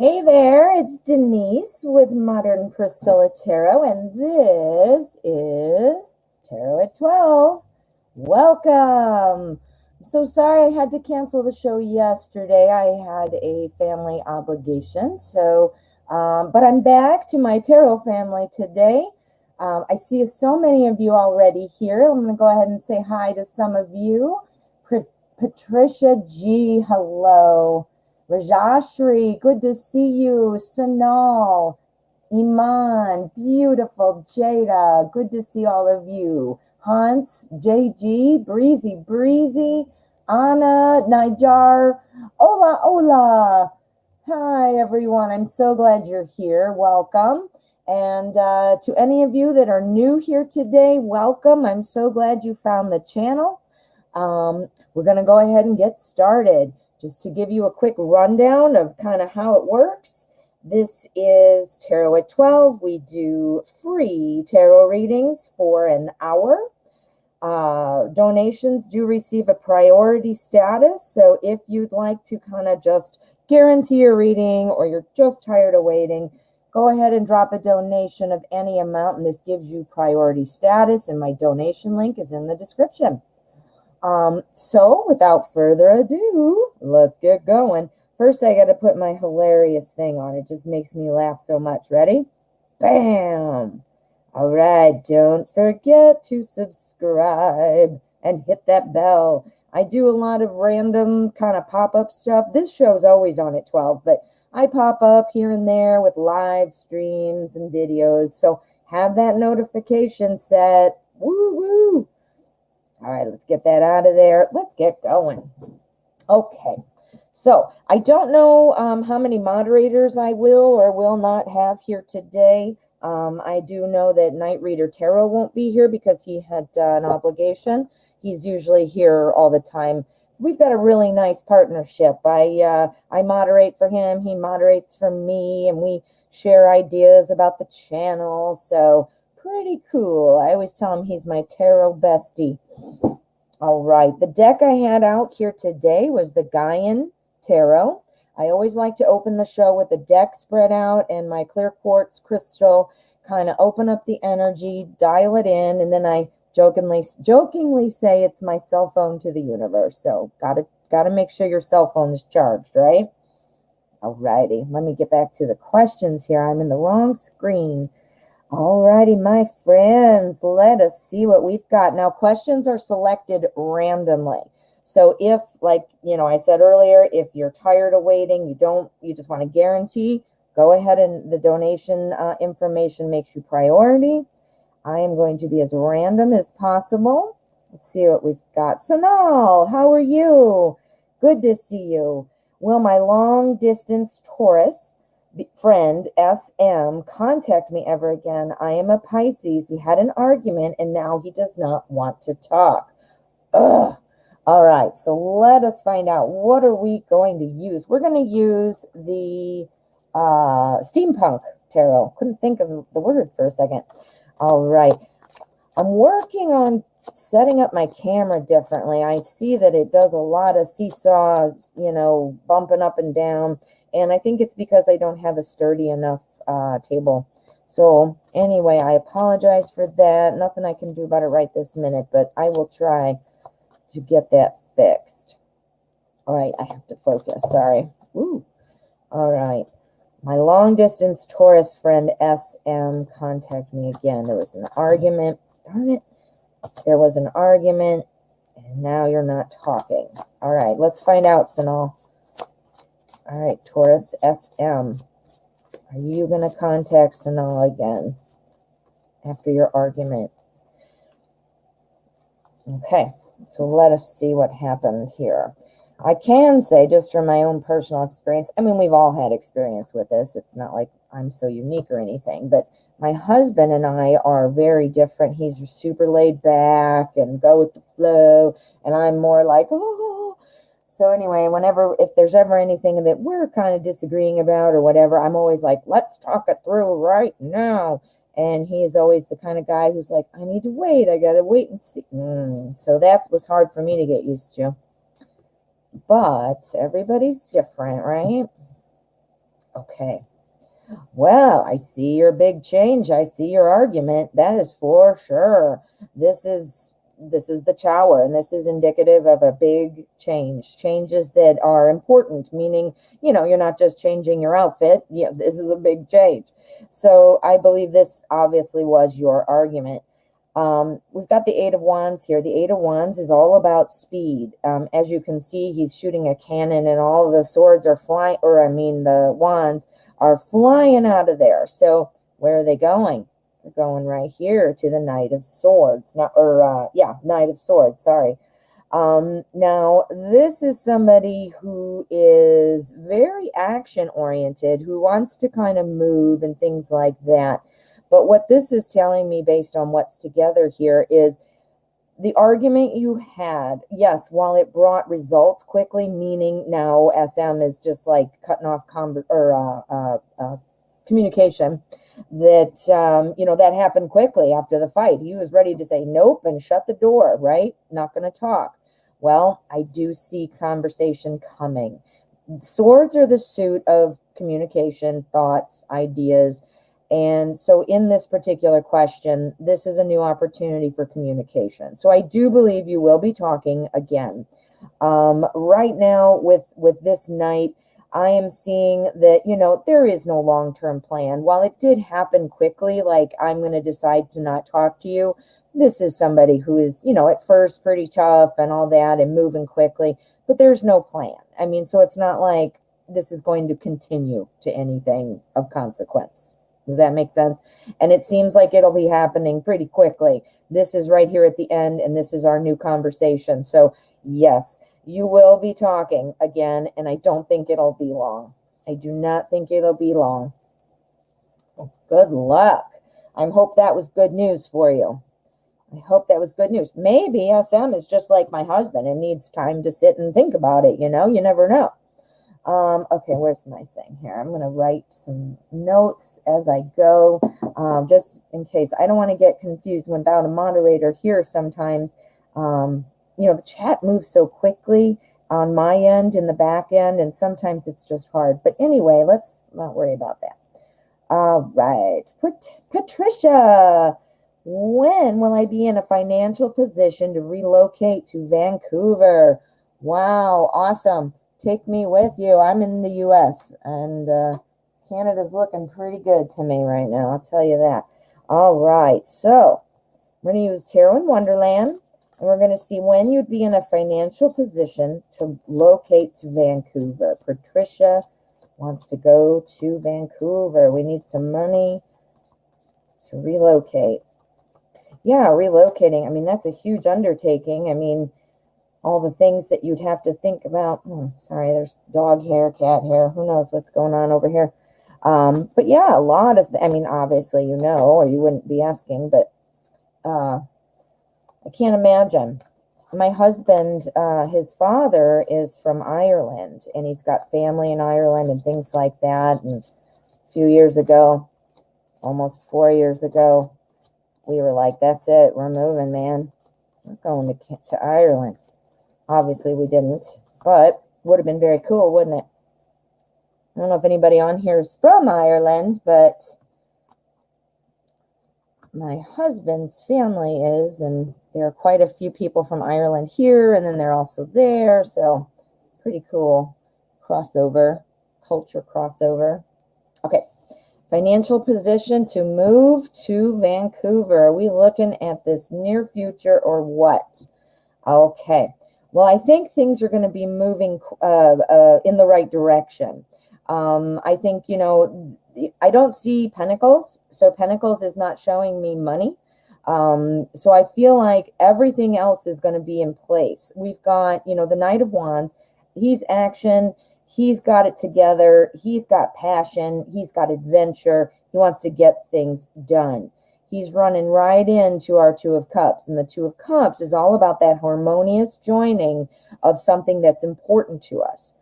Hey there, it's Denise with Modern Priscilla Tarot, and this is Tarot at 12. Welcome. I'm so sorry I had to cancel the show yesterday. I had a family obligation, but I'm back to my tarot family today. I see so many of you already here. I'm going to go ahead and say hi to some of you. Patricia G, hello. Rajashri, good to see you. Sanal, Iman, beautiful. Jada, good to see all of you. Hans, JG, Breezy, Anna, Nijar, Ola. Hi, everyone. I'm so glad you're here. Welcome. And to any of you that are new here today, welcome. I'm so glad you found the channel. We're going to go ahead and get started. Just to give you a quick rundown of kind of how it works, this is Tarot at 12. We do free tarot readings for an hour. Donations do receive a priority status, so if you'd like to kind of just guarantee a reading or you're just tired of waiting, go ahead and drop a donation of any amount, and this gives you priority status, and my donation link is in the description. So without further ado, let's get going. First, I got to put my hilarious thing on. It just makes me laugh so much. Ready? Bam! All right, don't forget to subscribe and hit that bell. I do a lot of random kind of pop-up stuff. This show's always on at 12, but I pop up here and there with live streams and videos. So have that notification set. Woo-woo! All right, let's get that out of there. Let's get going. Okay, so I don't know how many moderators I will or will not have here today. I do know that Night Reader Tarot won't be here because he had an obligation. He's usually here all the time. We've got a really nice partnership. I moderate for him, he moderates for me, and we share ideas about the channel. So pretty cool. I always tell him he's my tarot bestie. All right, the deck I had out here today was the Gaian Tarot. I always like to open the show with the deck spread out and my clear quartz crystal, kind of open up the energy, dial it in, and then I jokingly say it's my cell phone to the universe. So gotta make sure your cell phone is charged, right? All righty, let me get back to the questions here. I'm in the wrong screen. Alrighty, my friends, let us see what we've got. Now, questions are selected randomly. So if, like, I said earlier, if you're tired of waiting, you just want to guarantee, go ahead, and the donation information makes you priority. I am going to be as random as possible. Let's see what we've got. Sonal, how are you? Good to see you. Will my long distance Taurus friend SM contact me ever again? I am a Pisces. We had an argument and now he does not want to talk. Ugh. All right, so let us find out, what are we going to use? We're going to use the steampunk tarot. Couldn't think of the word for a second. All right, I'm working on setting up my camera differently. I see that it does a lot of seesaws, bumping up and down. And I think it's because I don't have a sturdy enough table. So anyway, I apologize for that. Nothing I can do about it right this minute, but I will try to get that fixed. All right, I have to focus. Sorry. Ooh. All right. My long distance Taurus friend SM contacted me again. There was an argument. Darn it. There was an argument, and now you're not talking. All right, let's find out, Sanal. All right, Taurus SM, are you going to contact Sanal again after your argument? Okay, so let us see what happened here. I can say, just from my own personal experience, I mean, we've all had experience with this. It's not like I'm so unique or anything, but my husband and I are very different. He's super laid back and go with the flow, and I'm more like, oh. So anyway, if there's ever anything that we're kind of disagreeing about or whatever, I'm always like, let's talk it through right now. And he is always the kind of guy who's like, I need to wait. I got to wait and see. So that was hard for me to get used to. But everybody's different, right? Okay. Well, I see your big change. I see your argument. That is for sure. This is the tower, and this is indicative of a big change. Changes that are important, meaning, you're not just changing your outfit. Yeah, this is a big change. So I believe this obviously was your argument. We've got the Eight of Wands here. The Eight of Wands is all about speed. As you can see, he's shooting a cannon, and all the swords are flying, or I mean, the wands are flying out of there. So where are they going? They're going right here to the Knight of Swords. Knight of Swords. Sorry. Now, this is somebody who is very action oriented, who wants to kind of move and things like that. But what this is telling me, based on what's together here, is the argument you had, yes, while it brought results quickly, meaning now SM is just like cutting off communication, that happened quickly after the fight. He was ready to say nope and shut the door, right? Not going to talk. Well, I do see conversation coming. Swords are the suit of communication, thoughts, ideas. And so in this particular question, this is a new opportunity for communication. So I do believe you will be talking again. Right now with this night, I am seeing that, there is no long-term plan. While it did happen quickly, like I'm going to decide to not talk to you, this is somebody who is, at first pretty tough and all that and moving quickly, but there's no plan. I mean, so it's not like this is going to continue to anything of consequence. Does that make sense? And it seems like it'll be happening pretty quickly. This is right here at the end, and this is our new conversation. So, yes, you will be talking again, and I don't think it'll be long. I do not think it'll be long. Good luck. I hope that was good news for you. I hope that was good news. Maybe SM is just like my husband and needs time to sit and think about it. You never know. Okay, where's my thing here? I'm going to write some notes as I go, just in case. I don't want to get confused without a moderator here sometimes. The chat moves so quickly on my end and the back end, and sometimes it's just hard. But anyway, let's not worry about that. All right. Patricia, when will I be in a financial position to relocate to Vancouver? Wow, awesome. Take me with you. I'm in the U.S. and Canada's looking pretty good to me right now. I'll tell you that. All right. So we're going to use Tarot in Wonderland, and we're going to see when you'd be in a financial position to locate to Vancouver. Patricia wants to go to Vancouver. We need some money to relocate. Yeah, relocating. I mean, that's a huge undertaking. I mean, all the things that you'd have to think about. Sorry, there's dog hair, cat hair. Who knows what's going on over here? But yeah, a lot of, obviously, or you wouldn't be asking, but I can't imagine. My husband, his father is from Ireland, and he's got family in Ireland and things like that. And a few years ago, almost 4 years ago, we were like, that's it. We're moving, man. We're going to Ireland. Obviously, we didn't, but would have been very cool, wouldn't it? I don't know if anybody on here is from Ireland, but my husband's family is, and there are quite a few people from Ireland here, and then they're also there, so pretty cool crossover, culture crossover. Okay, financial position to move to Vancouver. Are we looking at this near future or what? Okay. Well, I think things are going to be moving in the right direction. I think, I don't see Pentacles. So Pentacles is not showing me money. So I feel like everything else is going to be in place. We've got, the Knight of Wands. He's action. He's got it together. He's got passion. He's got adventure. He wants to get things done. He's running right into our Two of Cups. And the Two of Cups is all about that harmonious joining of something that's important to us.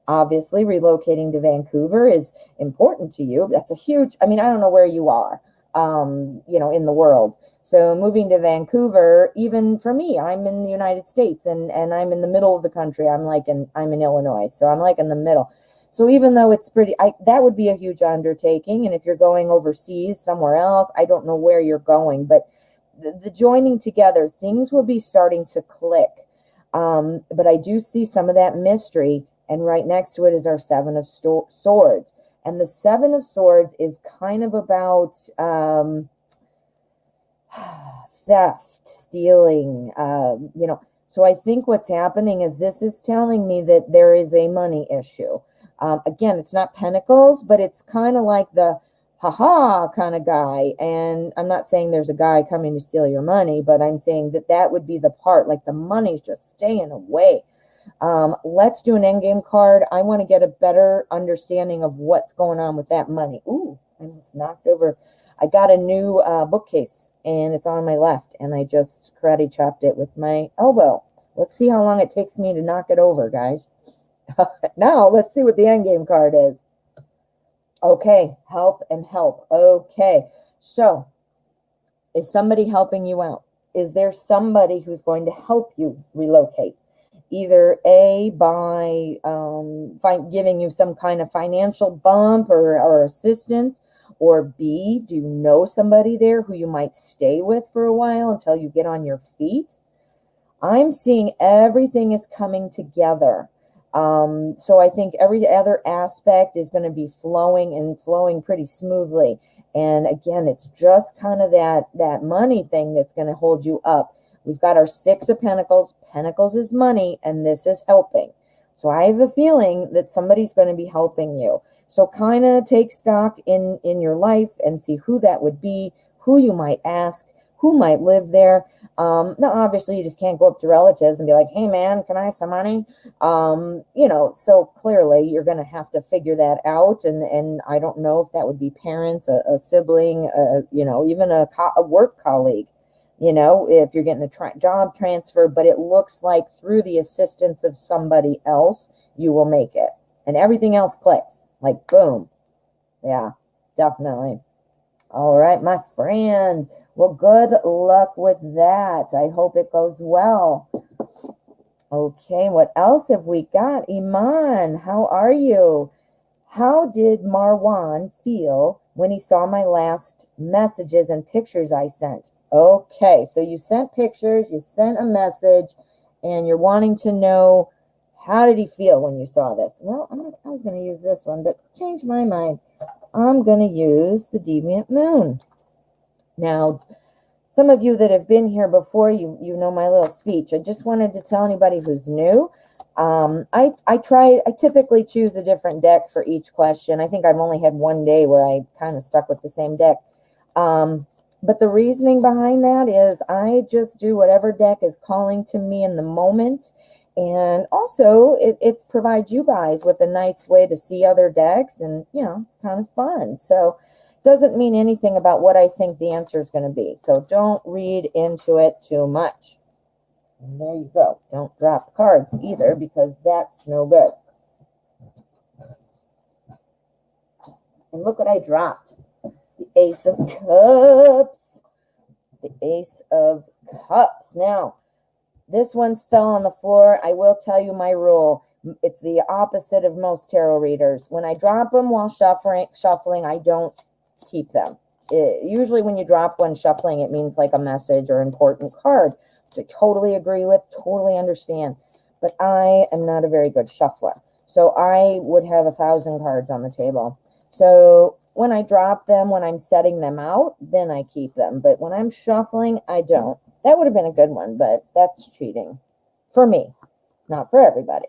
Obviously, relocating to Vancouver is important to you. That's a huge, I don't know where you are, in the world. So moving to Vancouver, even for me, I'm in the United States and I'm in the middle of the country. I'm in Illinois. So I'm like in the middle. So even though it's that would be a huge undertaking. And if you're going overseas somewhere else, I don't know where you're going, but the joining together, things will be starting to click. But I do see some of that mystery. And right next to it is our Seven of Swords. And the Seven of Swords is kind of about theft, stealing, So I think what's happening is this is telling me that there is a money issue. Again, it's not pentacles, but it's kind of like the ha-ha kind of guy. And I'm not saying there's a guy coming to steal your money, but I'm saying that would be the part, like the money's just staying away. Let's do an endgame card. I want to get a better understanding of what's going on with that money. Ooh, I just knocked over. I got a new bookcase, and it's on my left, and I just karate chopped it with my elbow. Let's see how long it takes me to knock it over, guys. Now, let's see what the endgame card is. Okay, help and help. Okay, so is somebody helping you out? Is there somebody who's going to help you relocate? Either A, by giving you some kind of financial bump or assistance, or B, do you know somebody there who you might stay with for a while until you get on your feet? I'm seeing everything is coming together. So I think every other aspect is going to be flowing pretty smoothly. And again, it's just kind of that money thing that's going to hold you up. We've got our Six of Pentacles. Pentacles is money, and this is helping. So I have a feeling that somebody's going to be helping you. So kind of take stock in your life and see who that would be, who you might ask, who might live there. Now, obviously, you just can't go up to relatives and be like, hey, man, can I have some money? So clearly you're going to have to figure that out. And I don't know if that would be parents, a sibling, even a work colleague. If you're getting a job transfer, but it looks like through the assistance of somebody else, you will make it. And everything else clicks. Like, boom. Yeah, definitely. All right, my friend. Well, good luck with that. I hope it goes well. Okay, what else have we got? Iman, how are you? How did Marwan feel when he saw my last messages and pictures I sent? Okay, so you sent pictures, you sent a message, and you're wanting to know, how did he feel when you saw this? Well, I was going to use this one, but changed my mind. I'm going to use the Deviant Moon. Now, some of you that have been here before, you know my little speech. I just wanted to tell anybody who's new. I typically choose a different deck for each question. I think I've only had one day where I kind of stuck with the same deck. But the reasoning behind that is I just do whatever deck is calling to me in the moment. And also, it provides you guys with a nice way to see other decks. And, it's kind of fun. So doesn't mean anything about what I think the answer is going to be. So don't read into it too much. And there you go. Don't drop cards either, because that's no good. And look what I dropped. The Ace of Cups. The Ace of Cups. Now, this one's fell on the floor. I will tell you my rule. It's the opposite of most tarot readers. When I drop them while shuffling, I don't keep them. Usually when you drop one shuffling, it means like a message or important card, which I totally agree with, totally understand. But I am not a very good shuffler. So I would have 1,000 cards on the table. So when I drop them, when I'm setting them out, then I keep them. But when I'm shuffling, I don't. That would have been a good one, but that's cheating. For me. Not for everybody.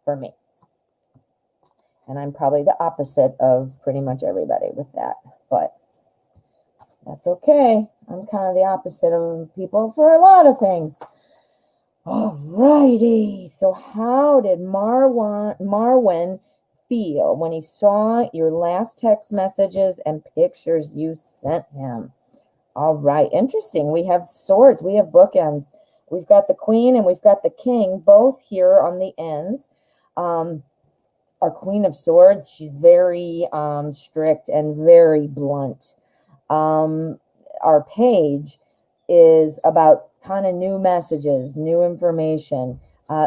For me. And I'm probably the opposite of pretty much everybody with that. But that's okay. I'm kind of the opposite of people for a lot of things. Alrighty. So how did Marwan feel when he saw your last text messages and pictures you sent him? All right. Interesting. We have swords. We have bookends. We've got the queen and we've got the king, both here on the ends. Our Queen of Swords, she's very strict and very blunt. Our page is about kind of new messages, new information.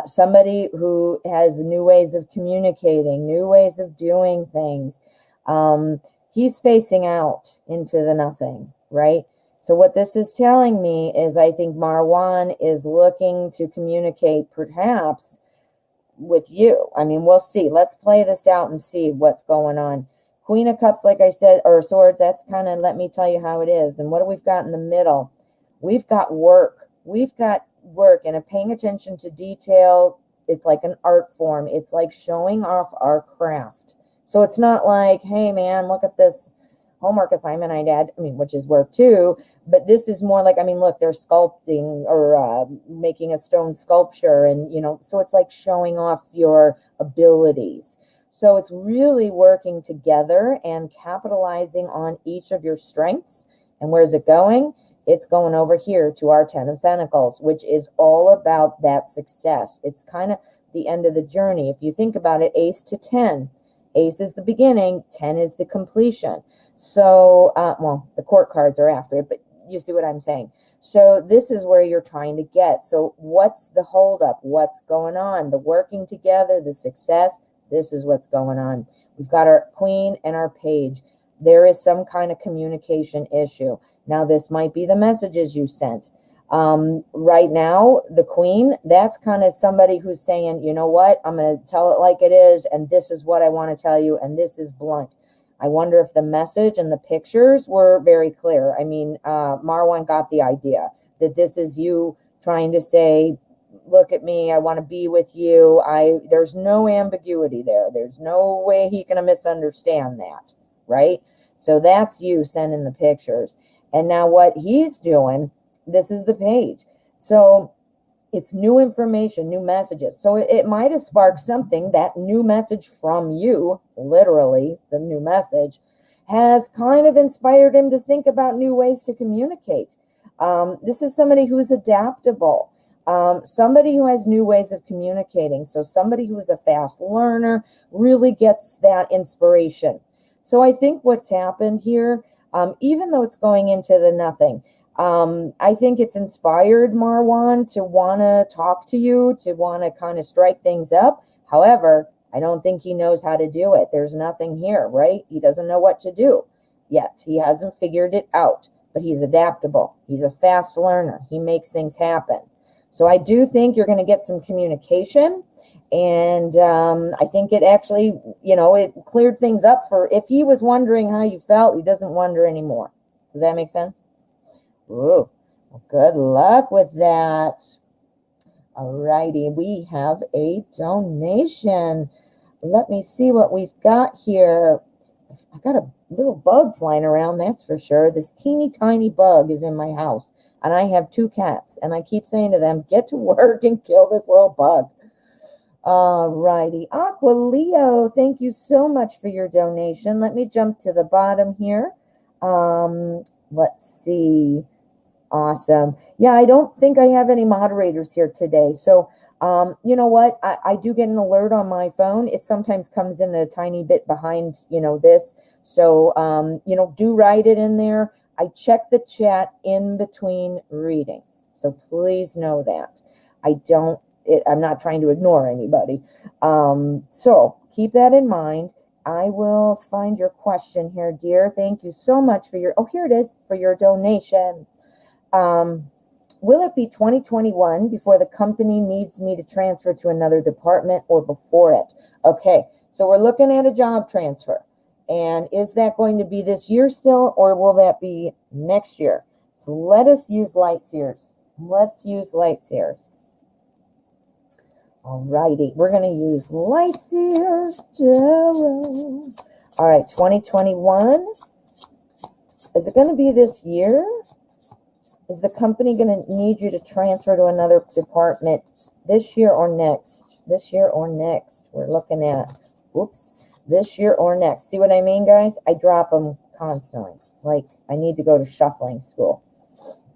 Somebody who has new ways of communicating, new ways of doing things. He's facing out into the nothing, right? So what this is telling me is I think Marwan is looking to communicate perhaps with you. I mean, we'll see. Let's play this out and see what's going on. Queen of Cups, like I said, or Swords, that's kind of, let me tell you how it is. And what do we've got in the middle? We've got work. We've got work and paying attention to detail. It's like an art form. It's like showing off our craft. So it's not like, hey, man, look at this homework assignment I did, I mean, which is work too, but this is more like, I mean, look, they're sculpting or making a stone sculpture, and, you know, so it's like showing off your abilities. So it's really working together and capitalizing on each of your strengths. And where's it going? It's going over here to our 10 of Pentacles, which is all about that success. It's kind of the end of the journey. If you think about it, Ace to 10. Ace is the beginning, 10 is the completion. So, well, the court cards are after it, but you see what I'm saying. So this is where you're trying to get. So what's the holdup? What's going on? The working together, the success, this is what's going on. We've got our Queen and our Page. There is some kind of communication issue. Now, this might be the messages you sent. Right now, the Queen, that's kind of somebody who's saying, you know what, I'm going to tell it like it is, and this is what I want to tell you, and this is blunt. I wonder if the message and the pictures were very clear. I mean, Marwan got the idea that this is you trying to say, look at me, I want to be with you. There's no ambiguity there. There's no way he can misunderstand that, right? So that's you sending the pictures. And now what he's doing, this is the Page. So it's new information, new messages. So it might have sparked something. That new message from you, literally the new message, has kind of inspired him to think about new ways to communicate. This is somebody who is adaptable. Somebody who has new ways of communicating. So somebody who is a fast learner really gets that inspiration. So I think what's happened here, even though it's going into the nothing, I think it's inspired Marwan to want to talk to you, to want to kind of strike things up. However, I don't think he knows how to do it. There's nothing here, right? He doesn't know what to do yet. He hasn't figured it out, but he's adaptable. He's a fast learner. He makes things happen. So I do think you're going to get some communication. And I think it actually, you know, it cleared things up for, if he was wondering how you felt, he doesn't wonder anymore. Does that make sense? Ooh, well, good luck with that. All righty, we have a donation. Let me see what we've got here. I got a little bug flying around, that's for sure. This teeny tiny bug is in my house, and I have 2 cats, and I keep saying to them, get to work and kill this little bug. All righty, Aqua Leo, thank you so much for your donation. Let me jump to the bottom here. Let's see. Awesome. Yeah, I don't think I have any moderators here today. So, you know what? I do get an alert on my phone. It sometimes comes in a tiny bit behind, you know, this. So, you know, do write it in there. I check the chat in between readings. So please know that. I'm not trying to ignore anybody. So keep that in mind. I will find your question here, dear. Thank you so much for your, oh, here it is, for your donation. Will it be 2021 before the company needs me to transfer to another department, or before it? Okay, so we're looking at a job transfer. And is that going to be this year still, or will that be next year? So let us use light seers. Let's use light seers. All righty, we're going to use light seers. All right, 2021. Is it going to be this year? Is the company going to need you to transfer to another department this year or next? This year or next? We're looking at, whoops, this year or next. See what I mean, guys? I drop them constantly. It's like I need to go to shuffling school.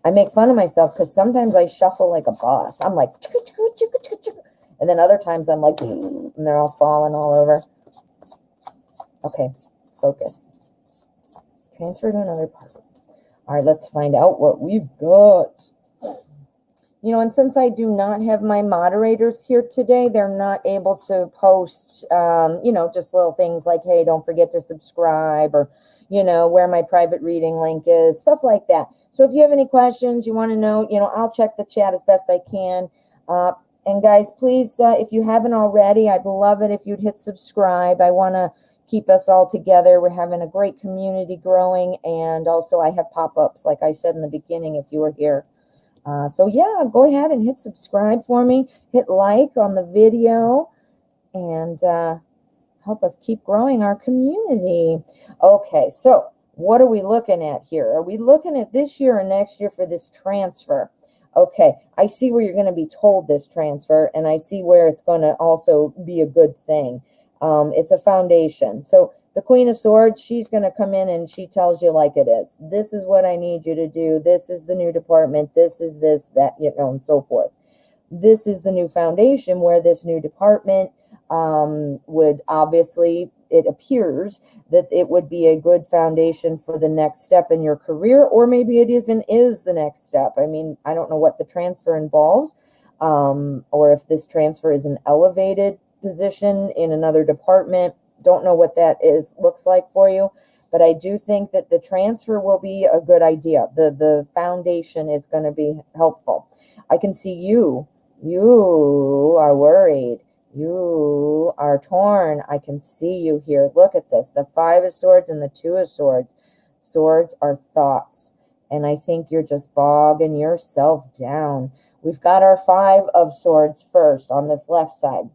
I make fun of myself because sometimes I shuffle like a boss. I'm like, and then other times I'm like, and they're all falling all over. Okay, focus. Transfer to another department. All right, let's find out what we've got. You know, and since I do not have my moderators here today, they're not able to post, you know, just little things like, hey, don't forget to subscribe, or, you know, where my private reading link is, stuff like that. So if you have any questions, you want to know, you know, I'll check the chat as best I can. And guys, please, if you haven't already, I'd love it if you'd hit subscribe. I want to keep us all together. We're having a great community growing. And also I have pop-ups, like I said in the beginning, if you were here. So yeah, go ahead and hit subscribe for me. Hit like on the video, and help us keep growing our community. Okay, so what are we looking at here? Are we looking at this year or next year for this transfer? Okay, I see where you're going to be told this transfer, and I see where it's going to also be a good thing. It's a foundation. So the Queen of Swords, she's going to come in and she tells you like it is. This is what I need you to do. This is the new department. This is this, that, you know, and so forth. This is the new foundation where this new department would obviously, it appears that it would be a good foundation for the next step in your career, or maybe it even is the next step. I mean, I don't know what the transfer involves, or if this transfer is an elevated position in another department. Don't know what that looks like for you, but I do think that the transfer will be a good idea. The foundation is going to be helpful. I can see you are worried. You are torn. I can see you here. Look at this. The 5 of Swords and the 2 of Swords. Swords are thoughts. And I think you're just bogging yourself down. We've got our 5 of Swords first on this left side.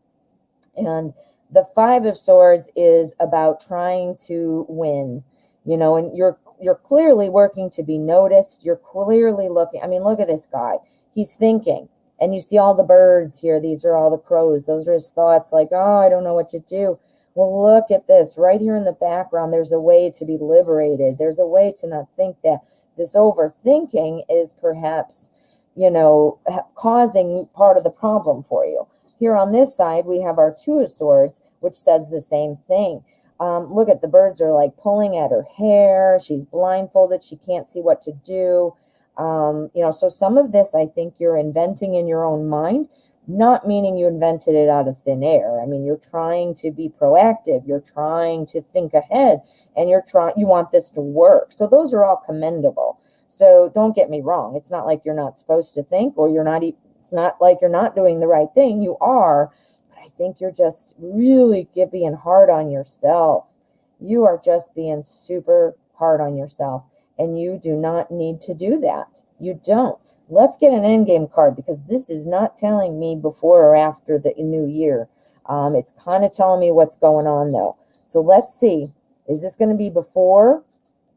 And the 5 of Swords is about trying to win, you know, and you're clearly working to be noticed. You're clearly looking. I mean, look at this guy. He's thinking. And you see all the birds here. These are all the crows. Those are his thoughts, like, oh, I don't know what to do. Well, look at this. Right here in the background, there's a way to be liberated. There's a way to not think that. This overthinking is perhaps, you know, causing part of the problem for you. Here on this side, we have our 2 of Swords, which says the same thing. Look at the birds are like pulling at her hair. She's blindfolded. She can't see what to do. You know, so some of this I think you're inventing in your own mind, not meaning you invented it out of thin air. I mean, you're trying to be proactive. You're trying to think ahead, and you want this to work. So those are all commendable. So don't get me wrong. It's not like you're not supposed to think, or it's not like you're not doing the right thing. You are, but I think you're just really being hard on yourself. You are just being super hard on yourself. And you do not need to do that. You don't. Let's get an endgame card, because this is not telling me before or after the new year. It's kind of telling me what's going on, though. So let's see. Is this going to be before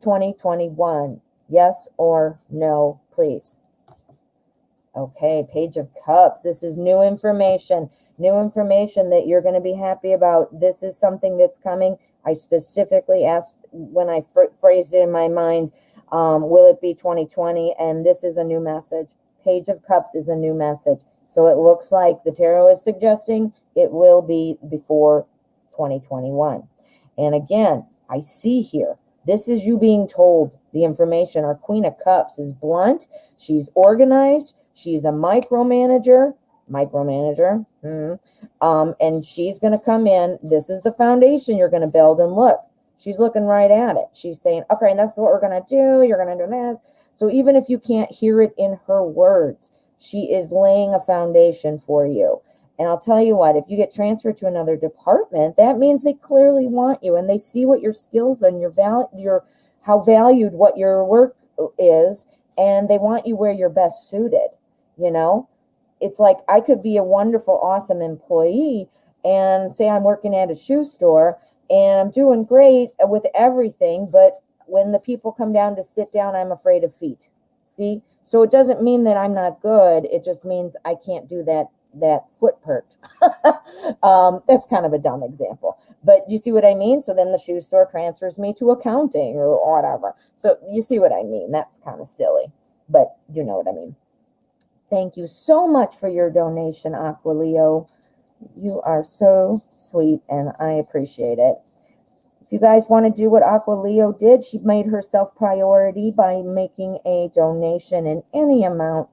2021? Yes or no, please. Okay, Page of Cups. This is new information. New information that you're going to be happy about. This is something that's coming. I specifically asked when I phrased it in my mind, will it be 2020? And this is a new message. Page of Cups is a new message. So it looks like the tarot is suggesting it will be before 2021. And again, I see here, this is you being told the information. Our Queen of Cups is blunt. She's organized. She's a micromanager. And she's going to come in. This is the foundation you're going to build. And look, she's looking right at it. She's saying, okay, and that's what we're going to do. You're going to do that. So even if you can't hear it in her words, she is laying a foundation for you. And I'll tell you what, if you get transferred to another department, that means they clearly want you, and they see what your skills and how valued what your work is, and they want you where you're best suited. You know, it's like I could be a wonderful, awesome employee, and say I'm working at a shoe store and I'm doing great with everything, but when the people come down to sit down, I'm afraid of feet. See? So it doesn't mean that I'm not good. It just means I can't do that foot pert. That's kind of a dumb example, but you see what I mean? So then the shoe store transfers me to accounting or whatever. So you see what I mean? That's kind of silly, but you know what I mean. Thank you so much for your donation, Aqualeo. You are so sweet, and I appreciate it. If you guys want to do what Aqualeo did, she made herself priority by making a donation in any amount.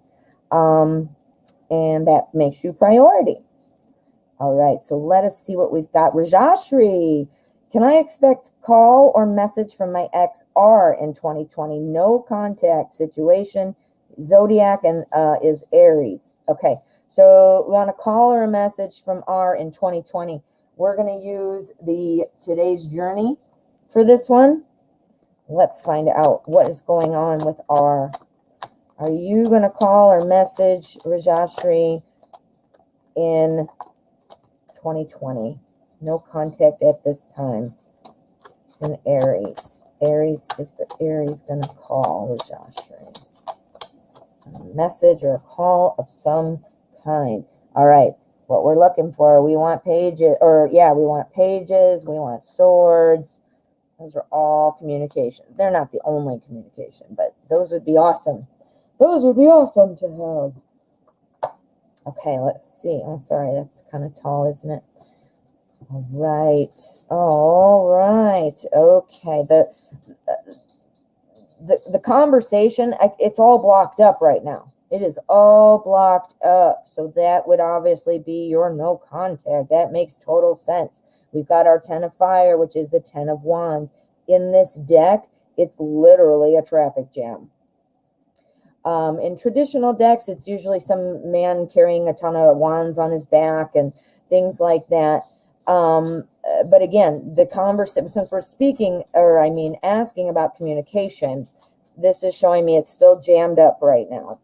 and that makes you priority. All right, so let us see what we've got. Rajashri, can I expect call or message from my ex R in 2020? No contact situation. Zodiac and is Aries. Okay, so we want a call or a message from R in 2020. We're going to use the today's journey for this one. Let's find out what is going on with R. Are you going to call or message Rajashri in 2020? No contact at this time. It's in Aries. Aries, is the Aries going to call Rajashri? A message or a call of some kind. All right. What we're looking for, we want pages, we want pages, we want swords. Those are all communication. They're not the only communication, but those would be awesome. Those would be awesome to have. Okay, let's see. I'm sorry, that's kind of tall, isn't it? All right. All right. Okay. The conversation, it's all blocked up right now. It is all blocked up. So that would obviously be your no contact. That makes total sense. We've got our 10 of fire, which is the 10 of wands. In this deck, it's literally a traffic jam. In traditional decks, it's usually some man carrying a ton of wands on his back and things like that. But again, the conversation, since we're asking about communication, this is showing me it's still jammed up right now.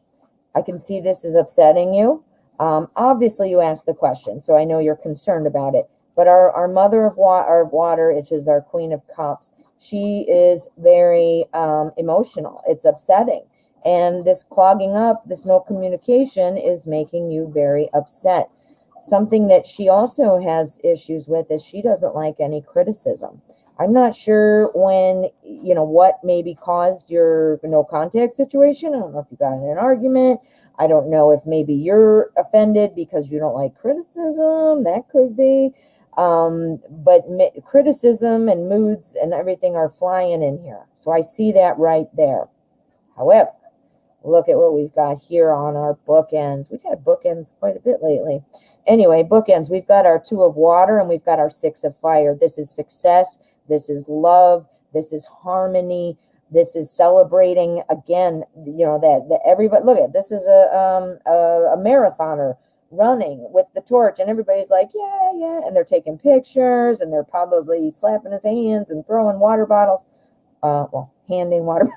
I can see this is upsetting you. Obviously, you asked the question, so I know you're concerned about it. But our mother of water, which is our queen of cups, she is very emotional. It's upsetting. And this clogging up, this no communication is making you very upset. Something that she also has issues with is she doesn't like any criticism. I'm not sure what maybe caused your no contact situation. I don't know if you got in an argument. I don't know if maybe you're offended because you don't like criticism. That could be. But criticism and moods and everything are flying in here. So I see that right there. However, look at what we've got here on our bookends. We've had bookends quite a bit lately. Anyway, bookends. We've got our 2 of water and we've got our 6 of fire. This is success. This is love. This is harmony. This is celebrating again. That everybody. Look at this is a marathoner running with the torch, and everybody's like, yeah, and they're taking pictures, and they're probably slapping his hands and throwing water bottles. Handing water.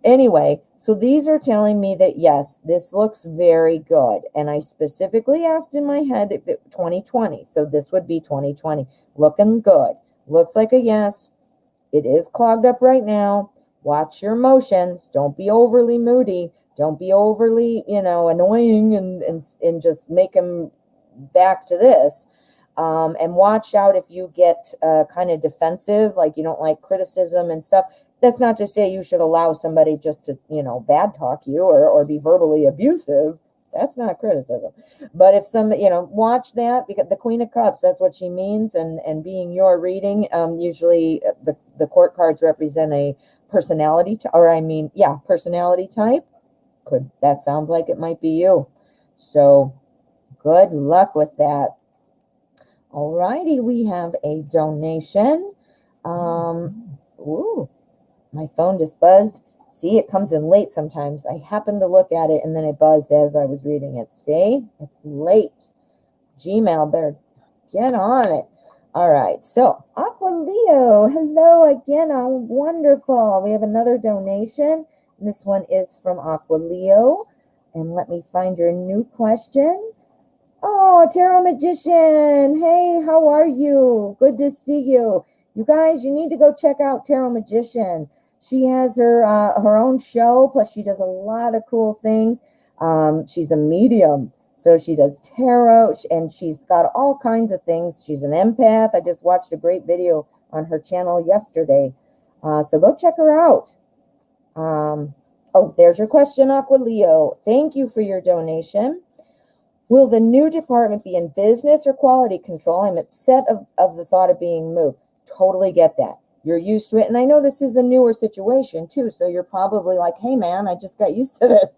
Anyway, so these are telling me that, yes, this looks very good. And I specifically asked in my head if it 2020. So this would be 2020. Looking good. Looks like a yes. It is clogged up right now. Watch your emotions. Don't be overly moody. Don't be overly, annoying and just make them back to this. And watch out if you get kind of defensive, like you don't like criticism and stuff. That's not to say you should allow somebody just to, bad talk you or be verbally abusive. That's not criticism. But if somebody, watch that, because the Queen of Cups, that's what she means. And being your reading, usually the court cards represent a personality, personality type. That sounds like it might be you. So good luck with that. Alrighty, we have a donation. My phone just buzzed. See, it comes in late sometimes. I happened to look at it and then it buzzed as I was reading it. See, it's late. Gmail, better get on it. All right, so Aqua Leo, hello again. Oh, wonderful. We have another donation. This one is from Aqua Leo. And let me find your new question. Oh, Tarot Magician. Hey, how are you? Good to see you. You guys, you need to go check out Tarot Magician. She has her own show, plus she does a lot of cool things. She's a medium, so she does tarot, and she's got all kinds of things. She's an empath. I just watched a great video on her channel yesterday. So go check her out. There's your question, Aqua Leo. Thank you for your donation. Will the new department be in business or quality control? I'm upset of the thought of being moved. Totally get that. You're used to it. And I know this is a newer situation too. So you're probably like, hey man, I just got used to this.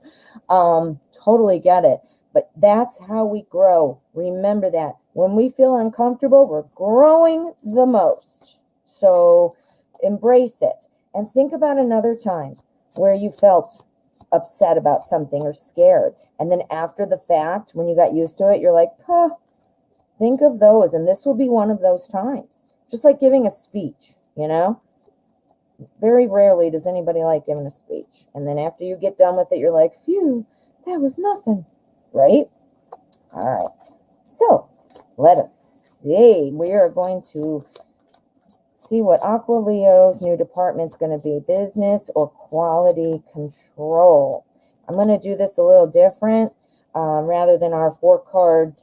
Totally get it. But that's how we grow. Remember that. When we feel uncomfortable, we're growing the most. So embrace it. And think about another time where you felt upset about something or scared. And then after the fact, when you got used to it, you're like, huh, think of those. And this will be one of those times. Just like giving a speech, you know? Very rarely does anybody like giving a speech. And then after you get done with it, you're like, phew, that was nothing, right? All right. So let us see. We are going to see what Aqua Leo's new department's going to be, business or quality control. I'm going to do this a little different. Rather than our 4-card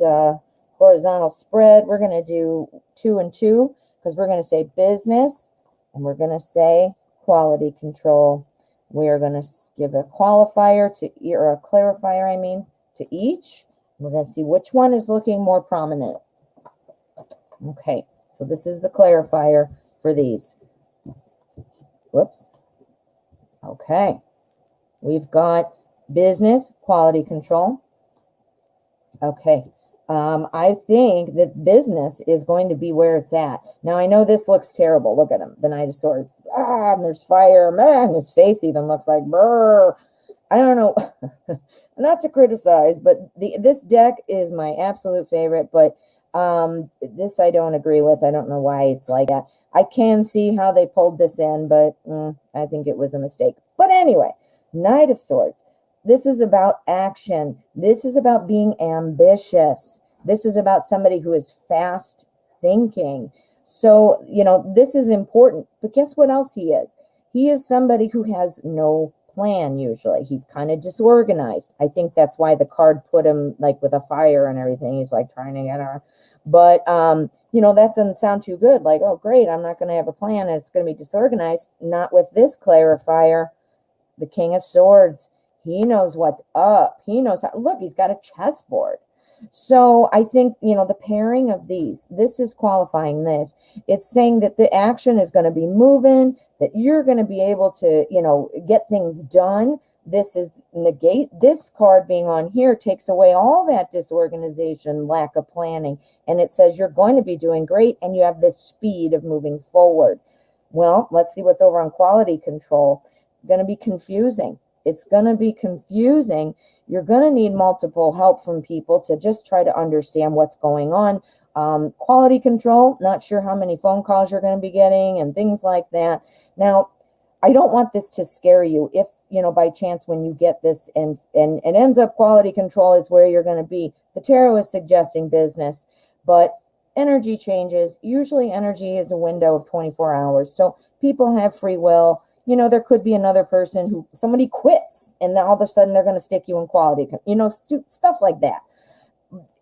horizontal spread, we're going to do 2 and 2 because we're going to say business and we're going to say quality control. We are going to give a qualifier to, or a clarifier, I mean, to each. We're going to see which one is looking more prominent. Okay, so this is the clarifier for these. Whoops. Okay, we've got business, quality control. Okay, I think that business is going to be where it's at. Now, I know this looks terrible. Look at him, the Knight of Swords. Ah, there's fire. Man, his face even looks like brr. I don't know, not to criticize, but this deck is my absolute favorite, but this I don't agree with. I don't know why it's like that. I can see how they pulled this in, but I think it was a mistake. But anyway, Knight of Swords. This is about action. This is about being ambitious. This is about somebody who is fast thinking. So, you know, this is important. But guess what else he is? He is somebody who has no plan usually. He's kind of disorganized. I think that's why the card put him like with a fire and everything. He's like trying to get her. But, you know, that doesn't sound too good. Like, oh, great, I'm not going to have a plan and it's going to be disorganized. Not with this clarifier, the King of Swords. He knows what's up. He knows how. Look, he's got a chessboard. So I think, you know, the pairing of these, this is qualifying this. It's saying that the action is going to be moving, that you're going to be able to, you know, get things done. This is negate. This card being on here takes away all that disorganization, lack of planning. And it says you're going to be doing great and you have this speed of moving forward. Well, let's see what's over on quality control. Going to be confusing. It's going to be confusing. You're going to need multiple help from people to just try to understand what's going on. Quality control, not sure how many phone calls you're going to be getting and things like that. Now, I don't want this to scare you. If, you know, by chance when you get this and ends up quality control is where you're going to be. The tarot is suggesting business, but energy changes. Usually energy is a window of 24 hours. So people have free will. You know, there could be another person who, somebody quits and then all of a sudden they're going to stick you in quality, you know, stuff like that.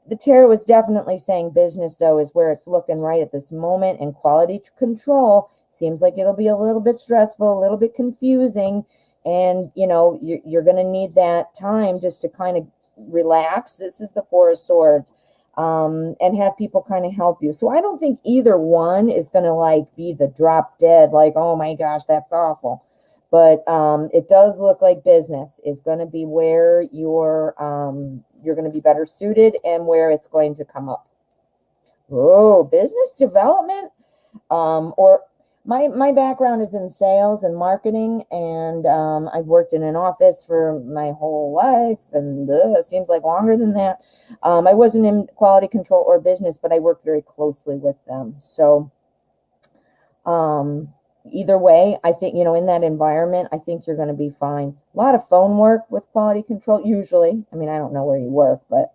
The tarot is definitely saying business, though, is where it's looking right at this moment, and quality control seems like it'll be a little bit stressful, a little bit confusing, and, you know, you're going to need that time just to kind of relax. This is the Four of Swords. And have people kind of help you. So I don't think either one is going to like be the drop dead, like, oh my gosh, that's awful. But it does look like business is going to be where you're going to be better suited and where it's going to come up. Oh, business development. Or my background is in sales and marketing, and I've worked in an office for my whole life, and it seems like longer than that. I wasn't in quality control or business, but I worked very closely with them. So either way, I think, you know, in that environment, I think you're going to be fine. A lot of phone work with quality control, usually. I mean, I don't know where you work, but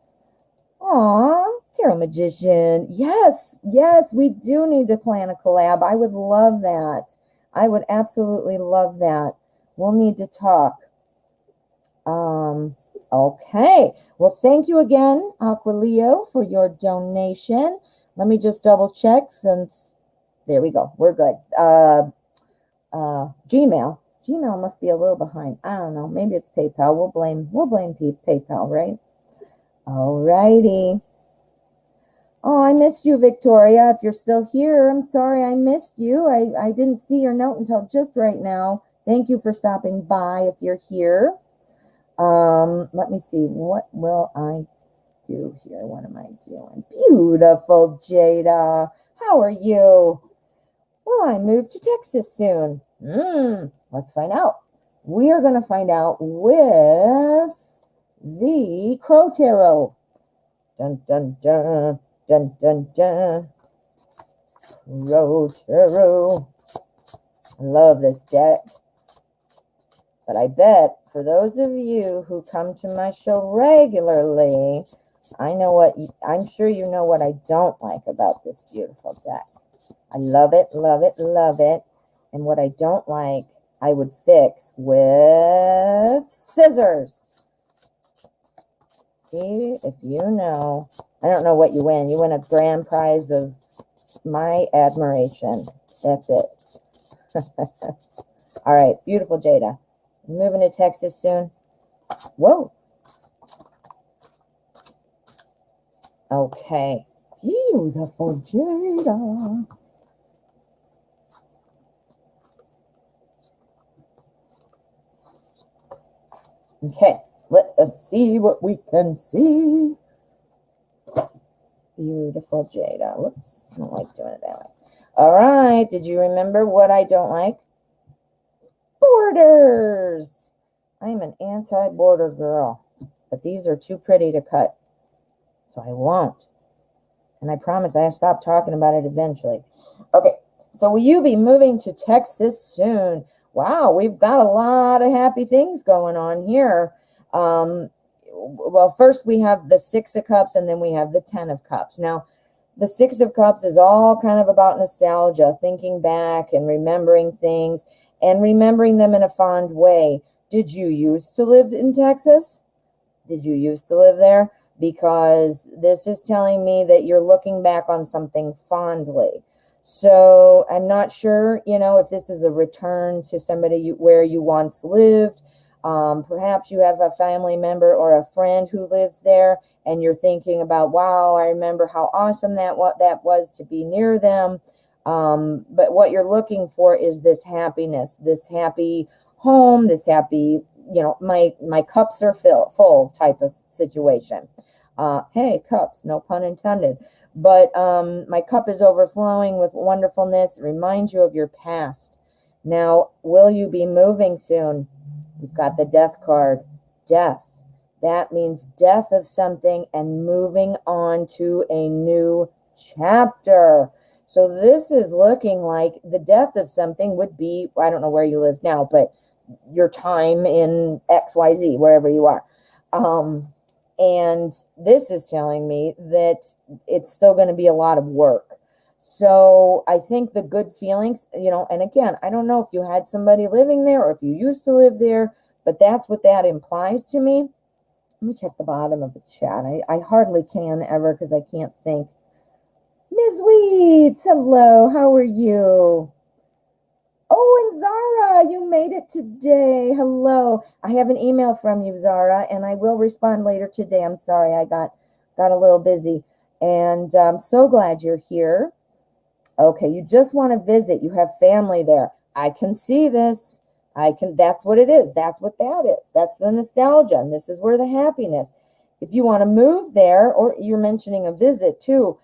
aw, Tarot Magician. Yes, we do need to plan a collab. I would love that. I would absolutely love that. We'll need to talk. Okay. Well, thank you again, Aqua Leo, for your donation. Let me just double check since, there we go. We're good. Gmail must be a little behind. I don't know. Maybe it's PayPal. We'll blame PayPal, right? All righty. Oh, I missed you, Victoria. If you're still here, I'm sorry I missed you. I didn't see your note until just right now. Thank you for stopping by if you're here. Let me see. What will I do here? What am I doing? Beautiful, Jada. How are you? Well, I move to Texas soon. Let's find out. We are going to find out with the Crow Tarot. Dun, dun, dun, dun, dun, dun. Crow Tarot. I love this deck. But I bet for those of you who come to my show regularly, I'm sure you know what I don't like about this beautiful deck. I love it, love it, love it. And what I don't like, I would fix with scissors. See if you know. I don't know what you win. You win a grand prize of my admiration. That's it. All right, beautiful Jada. I'm moving to Texas soon. Whoa. Okay. Beautiful Jada. Okay, let us see what we can see. Beautiful Jada. Whoops, I don't like doing it that way. All right, did you remember what I don't like? Borders. I'm an anti-border girl, but these are too pretty to cut, so I won't. And I promise I'll stop talking about it eventually. Okay, so will you be moving to Texas soon? Wow, we've got a lot of happy things going on here. Well, first we have the Six of Cups, and then we have the Ten of Cups. Now, the Six of Cups is all kind of about nostalgia, thinking back and remembering things, and remembering them in a fond way. Did you used to live in Texas? Did you used to live there? Because this is telling me that you're looking back on something fondly. So I'm not sure, if this is a return to somebody where you once lived. Perhaps you have a family member or a friend who lives there, and you're thinking about, wow, I remember how awesome that was to be near them. But what you're looking for is this happiness, this happy home, this happy, my cups are full type of situation. Hey, cups, no pun intended. But my cup is overflowing with wonderfulness. It reminds you of your past. Now, will you be moving soon? We've got the Death card. Death. That means death of something and moving on to a new chapter. So this is looking like the death of something would be, I don't know where you live now, but your time in XYZ, wherever you are. And this is telling me that it's still going to be a lot of work. So I think the good feelings, and again, I don't know if you had somebody living there or if you used to live there, but that's what that implies to me. Let me check the bottom of the chat. I hardly can ever because I can't think. Ms. Weeds, hello, how are you? Oh, and Zara, you made it today. Hello. I have an email from you, Zara, and I will respond later today. I'm sorry, I got a little busy. And I'm so glad you're here. Okay, you just want to visit. You have family there. I can see this. That's what it is. That's what that is. That's the nostalgia, and this is where the happiness. If you want to move there, or you're mentioning a visit too,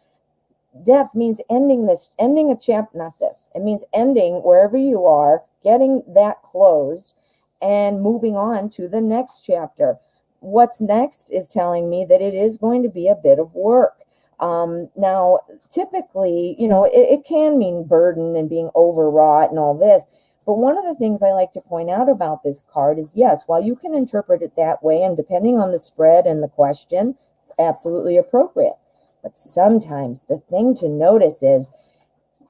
death means ending a chapter, not this. It means ending wherever you are, getting that closed, and moving on to the next chapter. What's next is telling me that it is going to be a bit of work. Now, typically, it can mean burden and being overwrought and all this. But one of the things I like to point out about this card is, yes, while you can interpret it that way, and depending on the spread and the question, it's absolutely appropriate. But sometimes the thing to notice is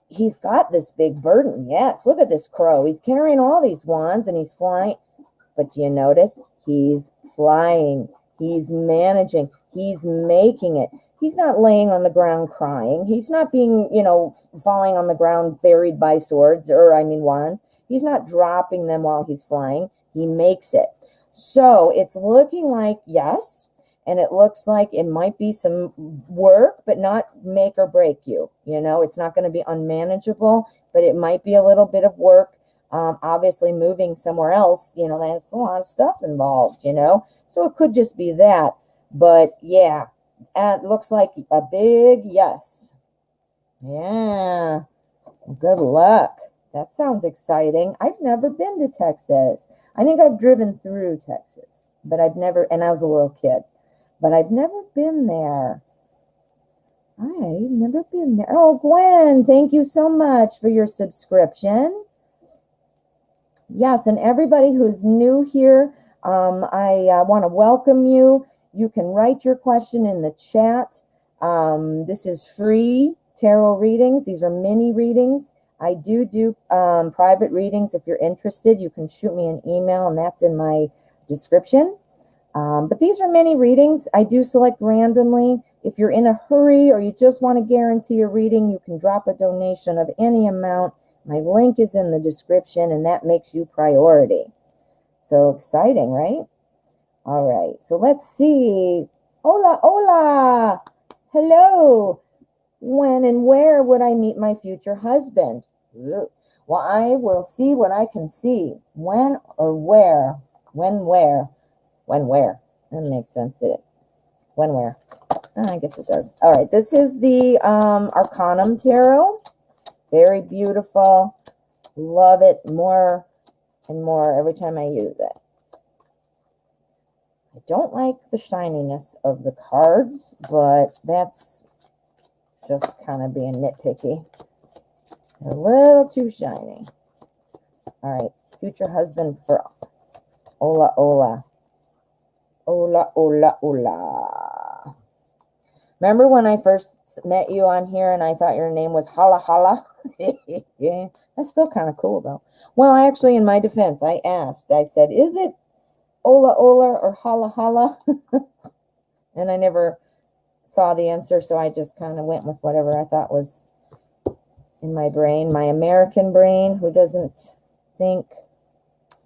he's got this big burden. Yes, look at this crow. He's carrying all these wands and he's flying. But do you notice? He's flying. He's managing. He's making it. He's not laying on the ground crying. He's not being, falling on the ground buried by wands. He's not dropping them while he's flying. He makes it. So it's looking like, yes, and it looks like it might be some work, but not make or break you. It's not going to be unmanageable, but it might be a little bit of work. Obviously, moving somewhere else, that's a lot of stuff involved, So it could just be that. But yeah, It looks like a big yes. Yeah. Good luck. That sounds exciting. I've never been to Texas. I think I've driven through Texas, but I've never, and I was a little kid, but I've never been there. I've never been there. Oh, Gwen, thank you so much for your subscription. Yes, and everybody who's new here, I want to welcome you. You can write your question in the chat. This is free tarot readings. These are mini readings. I do private readings. If you're interested, you can shoot me an email, and that's in my description. But these are mini readings. I do select randomly. If you're in a hurry or you just want to guarantee a reading, you can drop a donation of any amount. My link is in the description, and that makes you priority. So exciting, right? All right, so let's see. Hola, hola. Hello. When and where would I meet my future husband? Ooh. Well, I will see what I can see. When or where? When, where? When, where? That makes sense, did it? When, where? I guess it does. All right, this is the Arcanum Tarot. Very beautiful. Love it more and more every time I use it. I don't like the shininess of the cards, but that's just kind of being nitpicky. They're a little too shiny. All right, future husband for Ola, Ola. Ola, Ola, Ola. Remember when I first met you on here and I thought your name was Hala Hala? Yeah, that's still kind of cool though. Well, actually, in my defense, I asked. I said, is it Ola Ola or Hala Hala? And I never saw the answer, so I just kind of went with whatever I thought was in my brain, my American brain, who doesn't think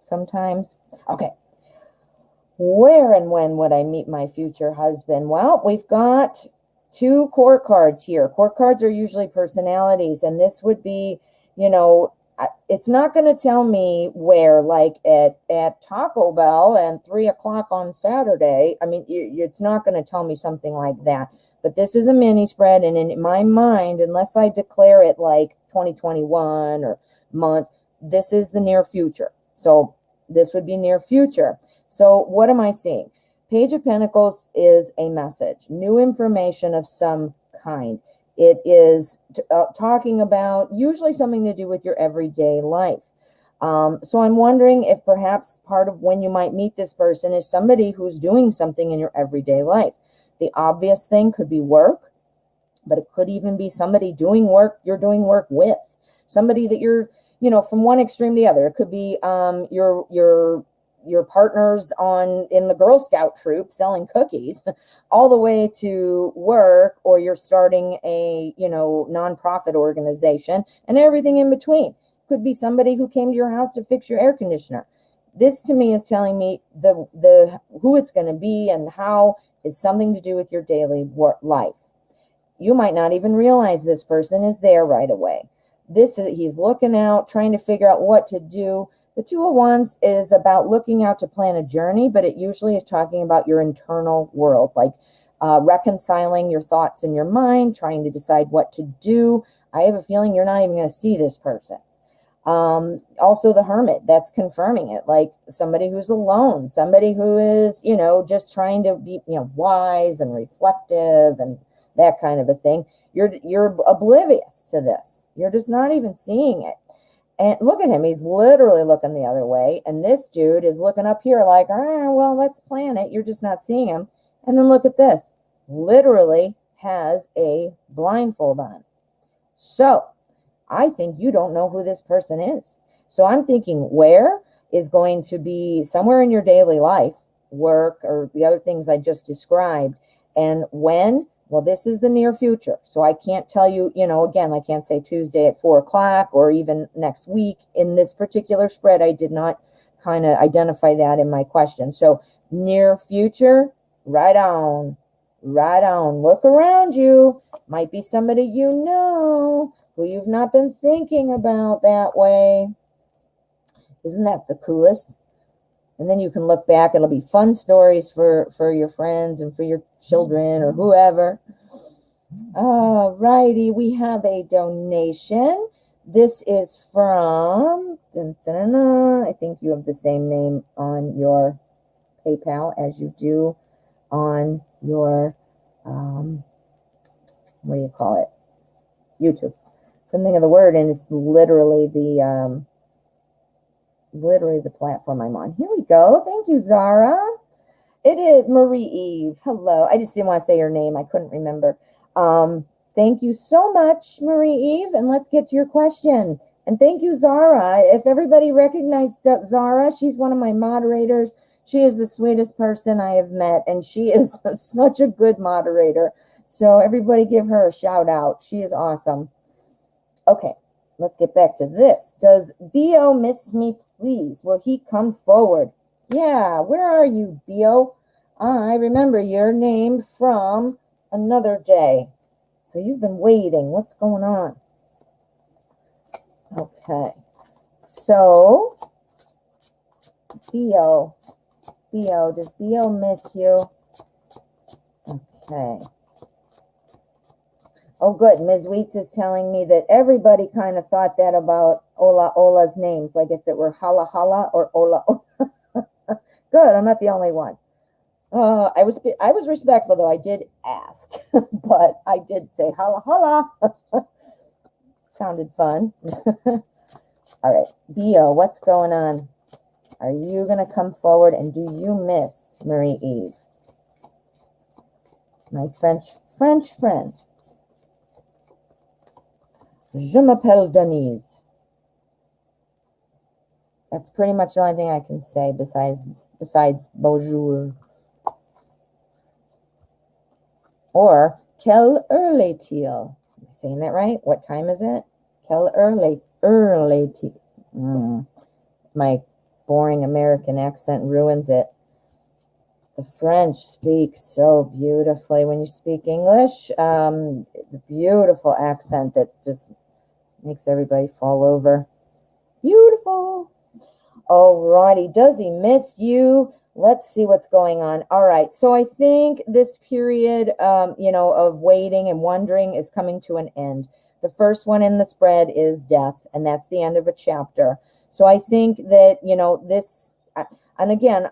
sometimes. Okay. Where and when would I meet my future husband? Well, we've got 2 court cards here. Court cards are usually personalities, and this would be, you know, it's not going to tell me where, like at Taco Bell and 3 o'clock on Saturday. I mean, it's not going to tell me something like that. But this is a mini spread, and in my mind, unless I declare it like 2021 or months, this is the near future. So this would be near future. So what am I seeing? Page of Pentacles is a message, new information of some kind. It is talking about usually something to do with your everyday life. So I'm wondering if perhaps part of when you might meet this person is somebody who's doing something in your everyday life. The obvious thing could be work, but it could even be somebody doing work you're doing work with. Somebody that you're, you know, from one extreme to the other. It could be your partners in the Girl Scout troop selling cookies, all the way to work, or you're starting a, you know, nonprofit organization, and everything in between. Could be somebody who came to your house to fix your air conditioner. This to me is telling me the who it's going to be and how is something to do with your daily life. You might not even realize this person is there right away. He's looking out, trying to figure out what to do. The 2 of Wands is about looking out to plan a journey, but it usually is talking about your internal world, like reconciling your thoughts in your mind, trying to decide what to do. I have a feeling you're not even going to see this person. Also the Hermit, that's confirming it, like somebody who's alone, somebody who is, you know, just trying to be, you know, wise and reflective and that kind of a thing. You're oblivious to this. You're just not even seeing it. And look at him. He's literally looking the other way. And this dude is looking up here like, well, let's plan it. You're just not seeing him. And then look at this. Literally has a blindfold on. So I think you don't know who this person is. So I'm thinking where is going to be somewhere in your daily life, work, or the other things I just described. And when? Well, this is the near future. So I can't tell you, you know, again, I can't say Tuesday at 4 o'clock or even next week. In this particular spread, I did not kind of identify that in my question. So near future, right on, right on. Look around you. Might be somebody you know who you've not been thinking about that way. Isn't that the coolest? And then you can look back. It'll be fun stories for your friends and for your children or whoever. All righty, we have a donation. This is from, I think you have the same name on your PayPal as you do on your, what do you call it? YouTube. Couldn't think of the word, and it's literally the platform I'm on. Here we go. Thank you, Zara. It is Marie Eve. Hello. I just didn't want to say your name. I couldn't remember. Thank you so much, Marie Eve, and let's get to your question. And thank you, Zara. If everybody recognized Zara, she's one of my moderators. She is the sweetest person I have met, and she is such a good moderator. So everybody give her a shout out. She is awesome. Okay, let's get back to this. Does Bio miss me, please? Will he come forward? Yeah, where are you, Bio? I remember your name from another day. So you've been waiting. What's going on? Okay. So, Bio, does Bio miss you? Okay. Oh, good. Ms. Wheats is telling me that everybody kind of thought that about Ola's names, like if it were Hala Hala or Ola. Good. I'm not the only one. I was respectful, though. I did ask, but I did say Hala Hala. Sounded fun. All right. Bio, what's going on? Are you going to come forward, and do you miss Marie Eve? My French friend. Je m'appelle Denise. That's pretty much the only thing I can say besides bonjour. Or quelle heure est-il? Am I saying that right? What time is it? Quelle heure est-il? My boring American accent ruins it. The French speak so beautifully when you speak English. The beautiful accent that just makes everybody fall over. Beautiful. Alrighty, does he miss you? Let's see what's going on. All right, so I think this period, of waiting and wondering is coming to an end. The first one in the spread is death, and that's the end of a chapter. So I think that, this, and again,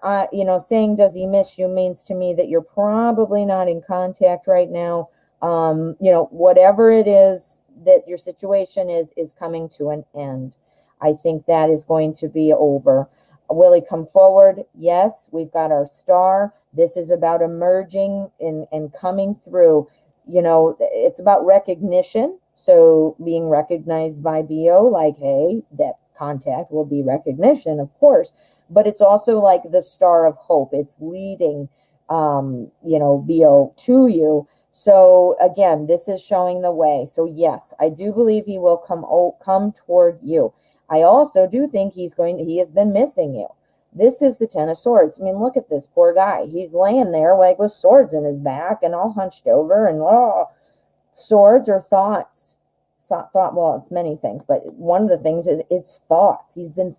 saying does he miss you means to me that you're probably not in contact right now. Whatever it is that your situation is coming to an end. I think that is going to be over. Will he come forward? Yes, we've got our star. This is about emerging and coming through. It's about recognition. So being recognized by Bio, like, hey, that contact will be recognition, of course. But it's also like the star of hope. It's leading, Bio to you. So again, this is showing the way. So yes, I do believe he will come toward you. I also do think he has been missing you. This is the Ten of Swords. I mean, look at this poor guy. He's laying there like with swords in his back and all hunched over, and swords are thoughts. Well, it's many things, but one of the things is it's thoughts. He's been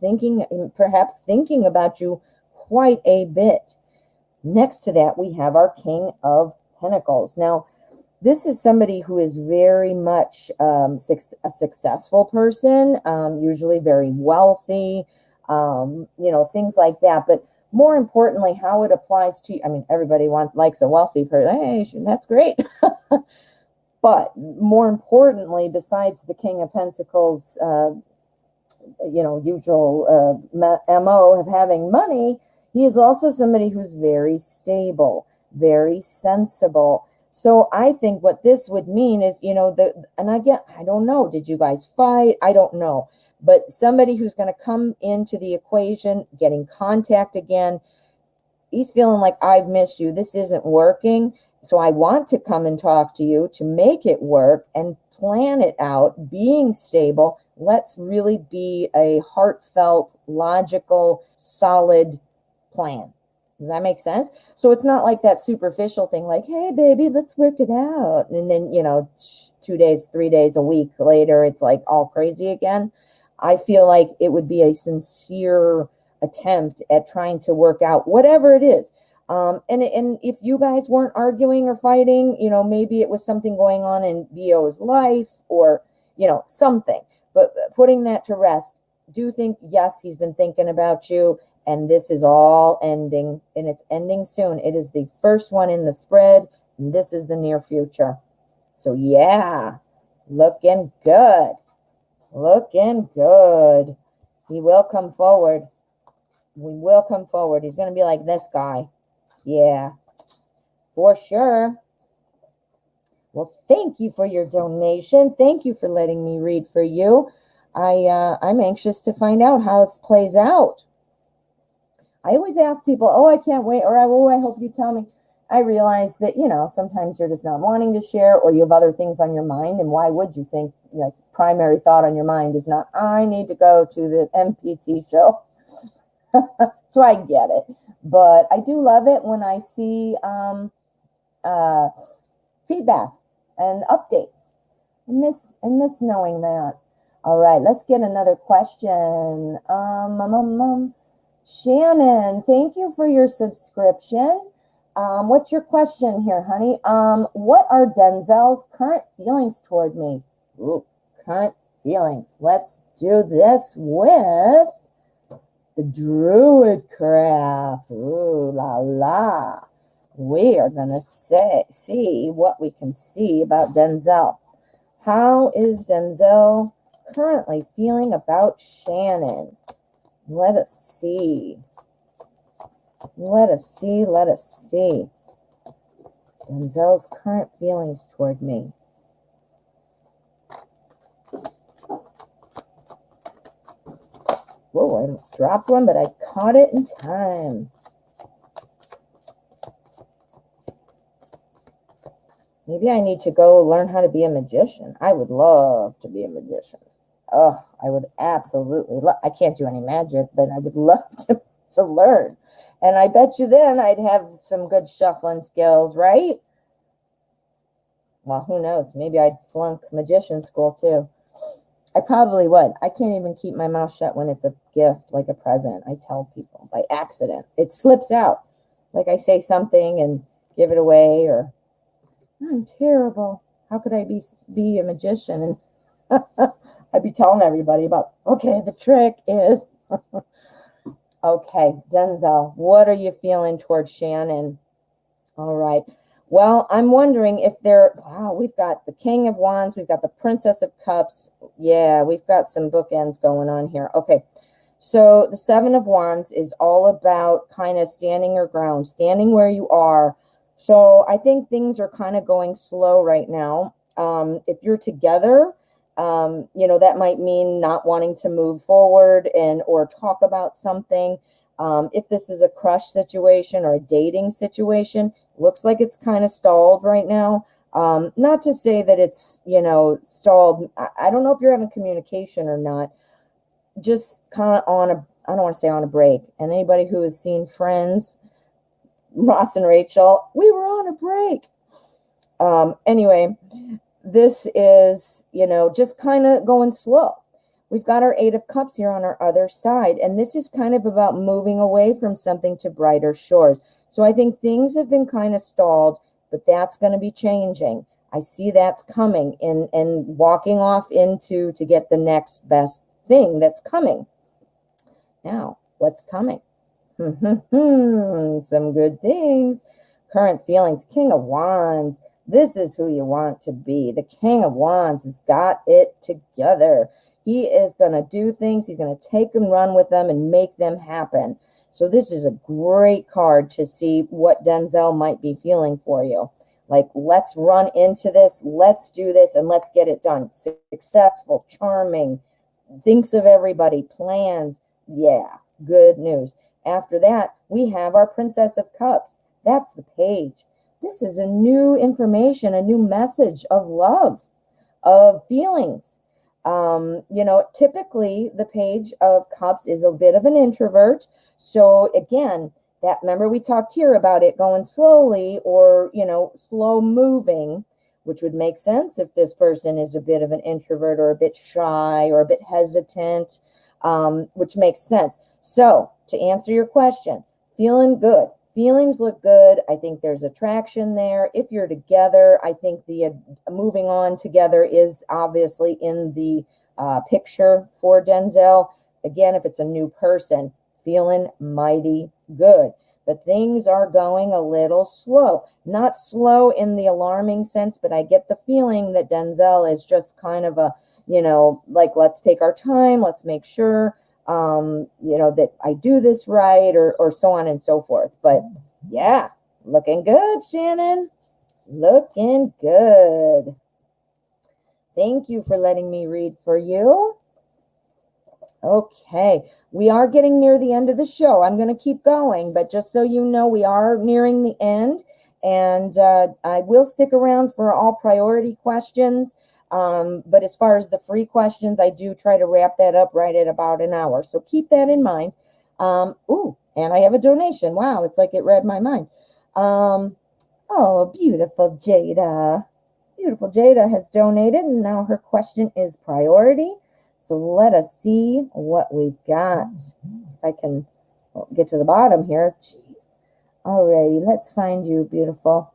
perhaps thinking about you quite a bit. Next to that, we have our King of Pentacles. Now, this is somebody who is very much a successful person, usually very wealthy, things like that. But more importantly, how it applies to you. I mean, everybody likes a wealthy person. Hey, that's great. But more importantly, besides the King of Pentacles, usual MO of having money, he is also somebody who's very stable, very sensible. So I think what this would mean is, and again, I don't know, did you guys fight? I don't know. But somebody who's going to come into the equation, getting contact again, he's feeling like, I've missed you. This isn't working. So I want to come and talk to you to make it work and plan it out, being stable. Let's really be a heartfelt, logical, solid plan. Does that make sense? So it's not like that superficial thing like, hey, baby, let's work it out. And then, 2 days, 3 days, a week later, it's like all crazy again. I feel like it would be a sincere attempt at trying to work out whatever it is. And if you guys weren't arguing or fighting, maybe it was something going on in BO's life or, something. But putting that to rest, do think, yes, he's been thinking about you, and this is all ending, and it's ending soon. It is the first one in the spread, and this is the near future. So yeah, looking good. Looking good. He will come forward. We will come forward. He's going to be like this guy. Yeah, for sure. Well, thank you for your donation. Thank you for letting me read for you. I'm anxious to find out how it plays out. I always ask people, oh, I can't wait, or I hope you tell me. I realize that, sometimes you're just not wanting to share, or you have other things on your mind. And why would you think, primary thought on your mind is not, I need to go to the MPT show. So I get it. But I do love it when I see feedback and updates. I miss knowing that. All right, let's get another question. Shannon, thank you for your subscription. What's your question here, honey? What are Denzel's current feelings toward me? Ooh, current feelings. Let's do this with the Druid craft. Ooh la la. We are gonna see what we can see about Denzel. How is Denzel currently feeling about Shannon? Let us see. Let us see. Let us see. Denzel's current feelings toward me. Whoa, I almost dropped one, but I caught it in time. Maybe I need to go learn how to be a magician. I would love to be a magician. Oh, I would absolutely love. I can't do any magic, but I would love to learn. And I bet you then I'd have some good shuffling skills, right? Well, who knows? Maybe I'd flunk magician school too. I probably would. I can't even keep my mouth shut when it's a gift, like a present. I tell people by accident. It slips out. Like I say something and give it away, or I'm terrible. How could I be a magician? And I'd be telling everybody about, okay, the trick is... Okay, Denzel, what are you feeling towards Shannon? All right. Well, I'm wondering if wow, we've got the King of Wands. We've got the Princess of Cups. Yeah, we've got some bookends going on here. Okay, so the Seven of Wands is all about kind of standing your ground, standing where you are. So I think things are kind of going slow right now. If you're together, that might mean not wanting to move forward or talk about something. If this is a crush situation or a dating situation, looks like it's kind of stalled right now. Not to say that it's, stalled. I don't know if you're having communication or not. Just kind of I don't want to say on a break. And anybody who has seen Friends, Ross and Rachel, we were on a break. Anyway, this is, just kind of going slow. We've got our Eight of Cups here on our other side, and this is kind of about moving away from something to brighter shores. So I think things have been kind of stalled, but that's going to be changing. I see that's coming and walking off to get the next best thing that's coming. Now, what's coming? Some good things. Current feelings, King of Wands. This is who you want to be. The King of Wands has got it together. He is going to do things. He's going to take and run with them and make them happen. So this is a great card to see what Denzel might be feeling for you. Like, let's run into this. Let's do this and let's get it done. Successful, charming, thinks of everybody, plans. Yeah, good news. After that, we have our Princess of Cups. That's the page. This is a new information, a new message of love, of feelings. Typically the Page of Cups is a bit of an introvert. So again, remember we talked here about it going slowly or, slow moving, which would make sense if this person is a bit of an introvert or a bit shy or a bit hesitant. which makes sense. So to answer your question, feeling good. Feelings look good. I think there's attraction there. If you're together, I think the moving on together is obviously in the picture for Denzel. Again, if it's a new person, feeling mighty good. But things are going a little slow. Not slow in the alarming sense, but I get the feeling that Denzel is just kind of a, like, let's take our time, let's make sure, that I do this right, or so on and so forth. But yeah, looking good, Shannon. Looking good. Thank you for letting me read for you. Okay, we are getting near the end of the show. I'm going to keep going, but just so you know, we are nearing the end, and I will stick around for all priority questions. But as far as the free questions, I do try to wrap that up right at about an hour. So keep that in mind. Ooh, and I have a donation. Wow, it's like it read my mind. Oh, beautiful Jada. Beautiful Jada has donated, and now her question is priority. So let us see what we've got. If I can get to the bottom here. Jeez. Alrighty, let's find you, beautiful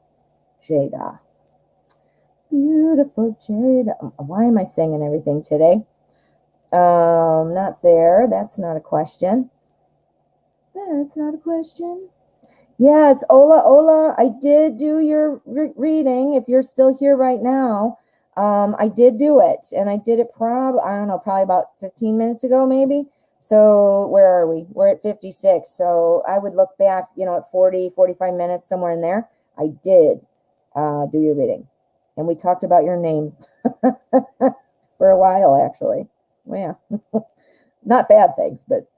Jada. Beautiful Jada. Why am I singing everything today? Not there. That's not a question. That's not a question. Yes, Ola, I did do your reading. If you're still here right now, I did do it, and I did it probably about 15 minutes ago, maybe. So where are we? We're at 56. So I would look back, at 40, 45 minutes, somewhere in there. I did do your reading, and we talked about your name for a while, actually. Well, yeah, not bad things, but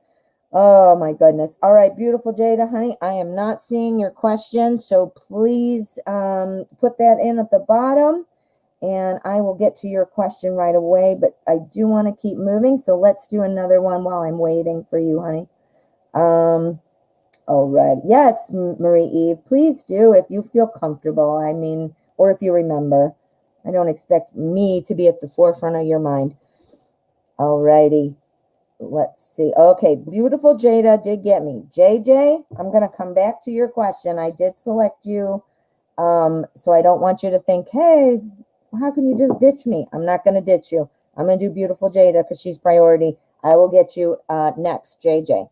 oh my goodness. All right, beautiful Jada, honey, I am not seeing your question, so please put that in at the bottom, and I will get to your question right away, but I do want to keep moving, so let's do another one while I'm waiting for you, honey. All right. Yes, Marie Eve, please do if you feel comfortable, or if you remember. I don't expect me to be at the forefront of your mind. All righty. Let's see. Okay, beautiful Jada did get me. JJ, I'm going to come back to your question. I did select you, so I don't want you to think, hey, how can you just ditch me? I'm not going to ditch you. I'm going to do beautiful Jada because she's priority. I will get you next, JJ.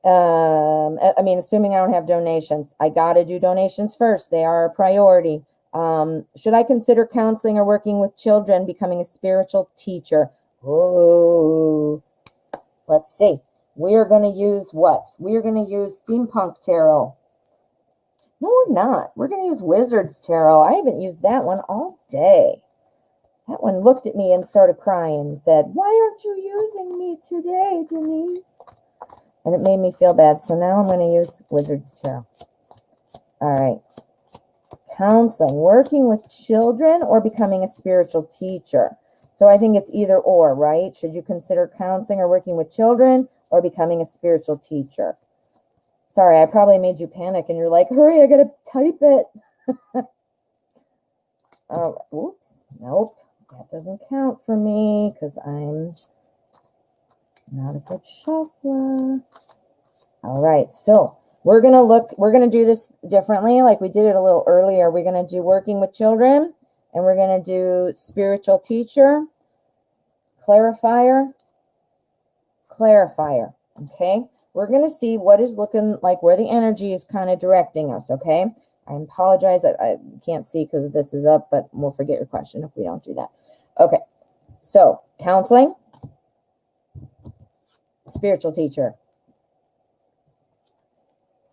Assuming I don't have donations. I got to do donations first. They are a priority. Should I consider counseling or working with children, becoming a spiritual teacher? Oh, let's see. We are going to use what? We are going to use Steampunk Tarot. No, we're not. We're going to use Wizards Tarot. I haven't used that one all day. That one looked at me and started crying and said, why aren't you using me today, Denise? And it made me feel bad. So now I'm going to use Wizards Tarot. All right. Counseling, working with children or becoming a spiritual teacher. So I think it's either or, right? Should you consider counseling or working with children or becoming a spiritual teacher? Sorry, I probably made you panic and you're like, hurry, I got to type it. Oops, nope, that doesn't count for me because I'm not a good shuffler. All right, so we're going to do this differently like we did it a little earlier. We're going to do working with children, and we're going to do spiritual teacher, clarifier, okay? We're going to see what is looking like, where the energy is kind of directing us, okay? I apologize that I can't see because this is up, but we'll forget your question if we don't do that. Okay, so counseling, spiritual teacher.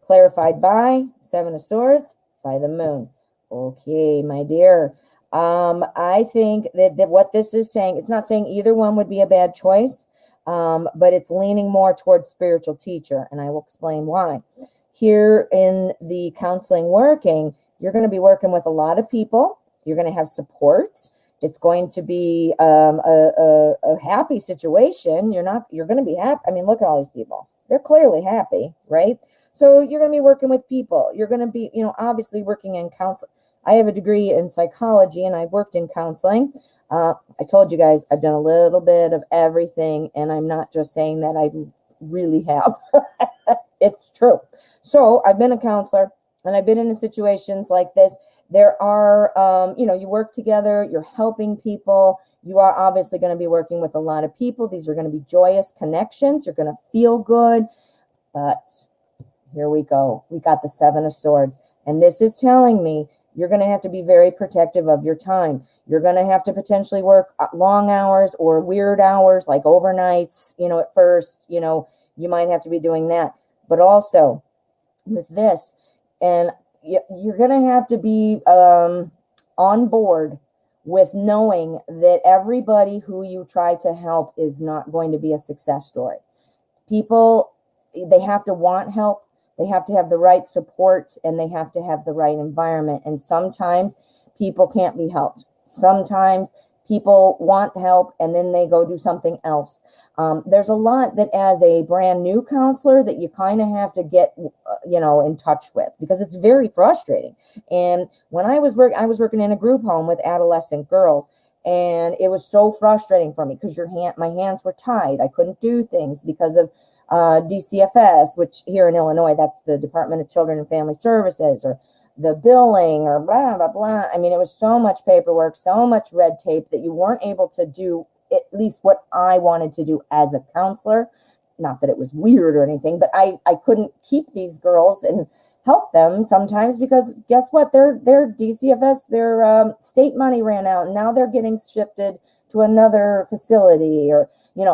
Clarified by Seven of Swords, by the Moon. Okay, my dear. I think that what this is saying, it's not saying either one would be a bad choice, but it's leaning more towards spiritual teacher, and I will explain why. Here in the counseling working, you're going to be working with a lot of people. You're going to have support. It's going to be a happy situation. You're going to be happy. I mean, look at all these people. They're clearly happy, right? So you're going to be working with people. You're going to be, obviously working in counseling. I have a degree in psychology and I've worked in counseling. I told you guys I've done a little bit of everything, and I'm not just saying that, I really have. It's true. So I've been a counselor, and I've been in situations like this. There are, you work together, you're helping people. You are obviously going to be working with a lot of people. These are going to be joyous connections. You're going to feel good. But here we go. We got the Seven of Swords. And this is telling me you're going to have to be very protective of your time. You're going to have to potentially work long hours or weird hours, like overnights, at first, you might have to be doing that. But also with this, and you're going to have to be on board with knowing that everybody who you try to help is not going to be a success story. People, they have to want help. They have to have the right support, and they have to have the right environment. And sometimes people can't be helped. Sometimes people want help and then they go do something else. There's a lot that as a brand new counselor that you kind of have to get, in touch with, because it's very frustrating. And when I was working in a group home with adolescent girls, and it was so frustrating for me because my hands were tied. I couldn't do things because of DCFS, which here in Illinois, that's the Department of Children and Family Services, or the billing, or blah, blah, blah. I mean, it was so much paperwork, so much red tape that you weren't able to do at least what I wanted to do as a counselor. Not that it was weird or anything, but I couldn't keep these girls and help them sometimes because guess what? Their DCFS, their state money ran out, and now they're getting shifted to another facility, or,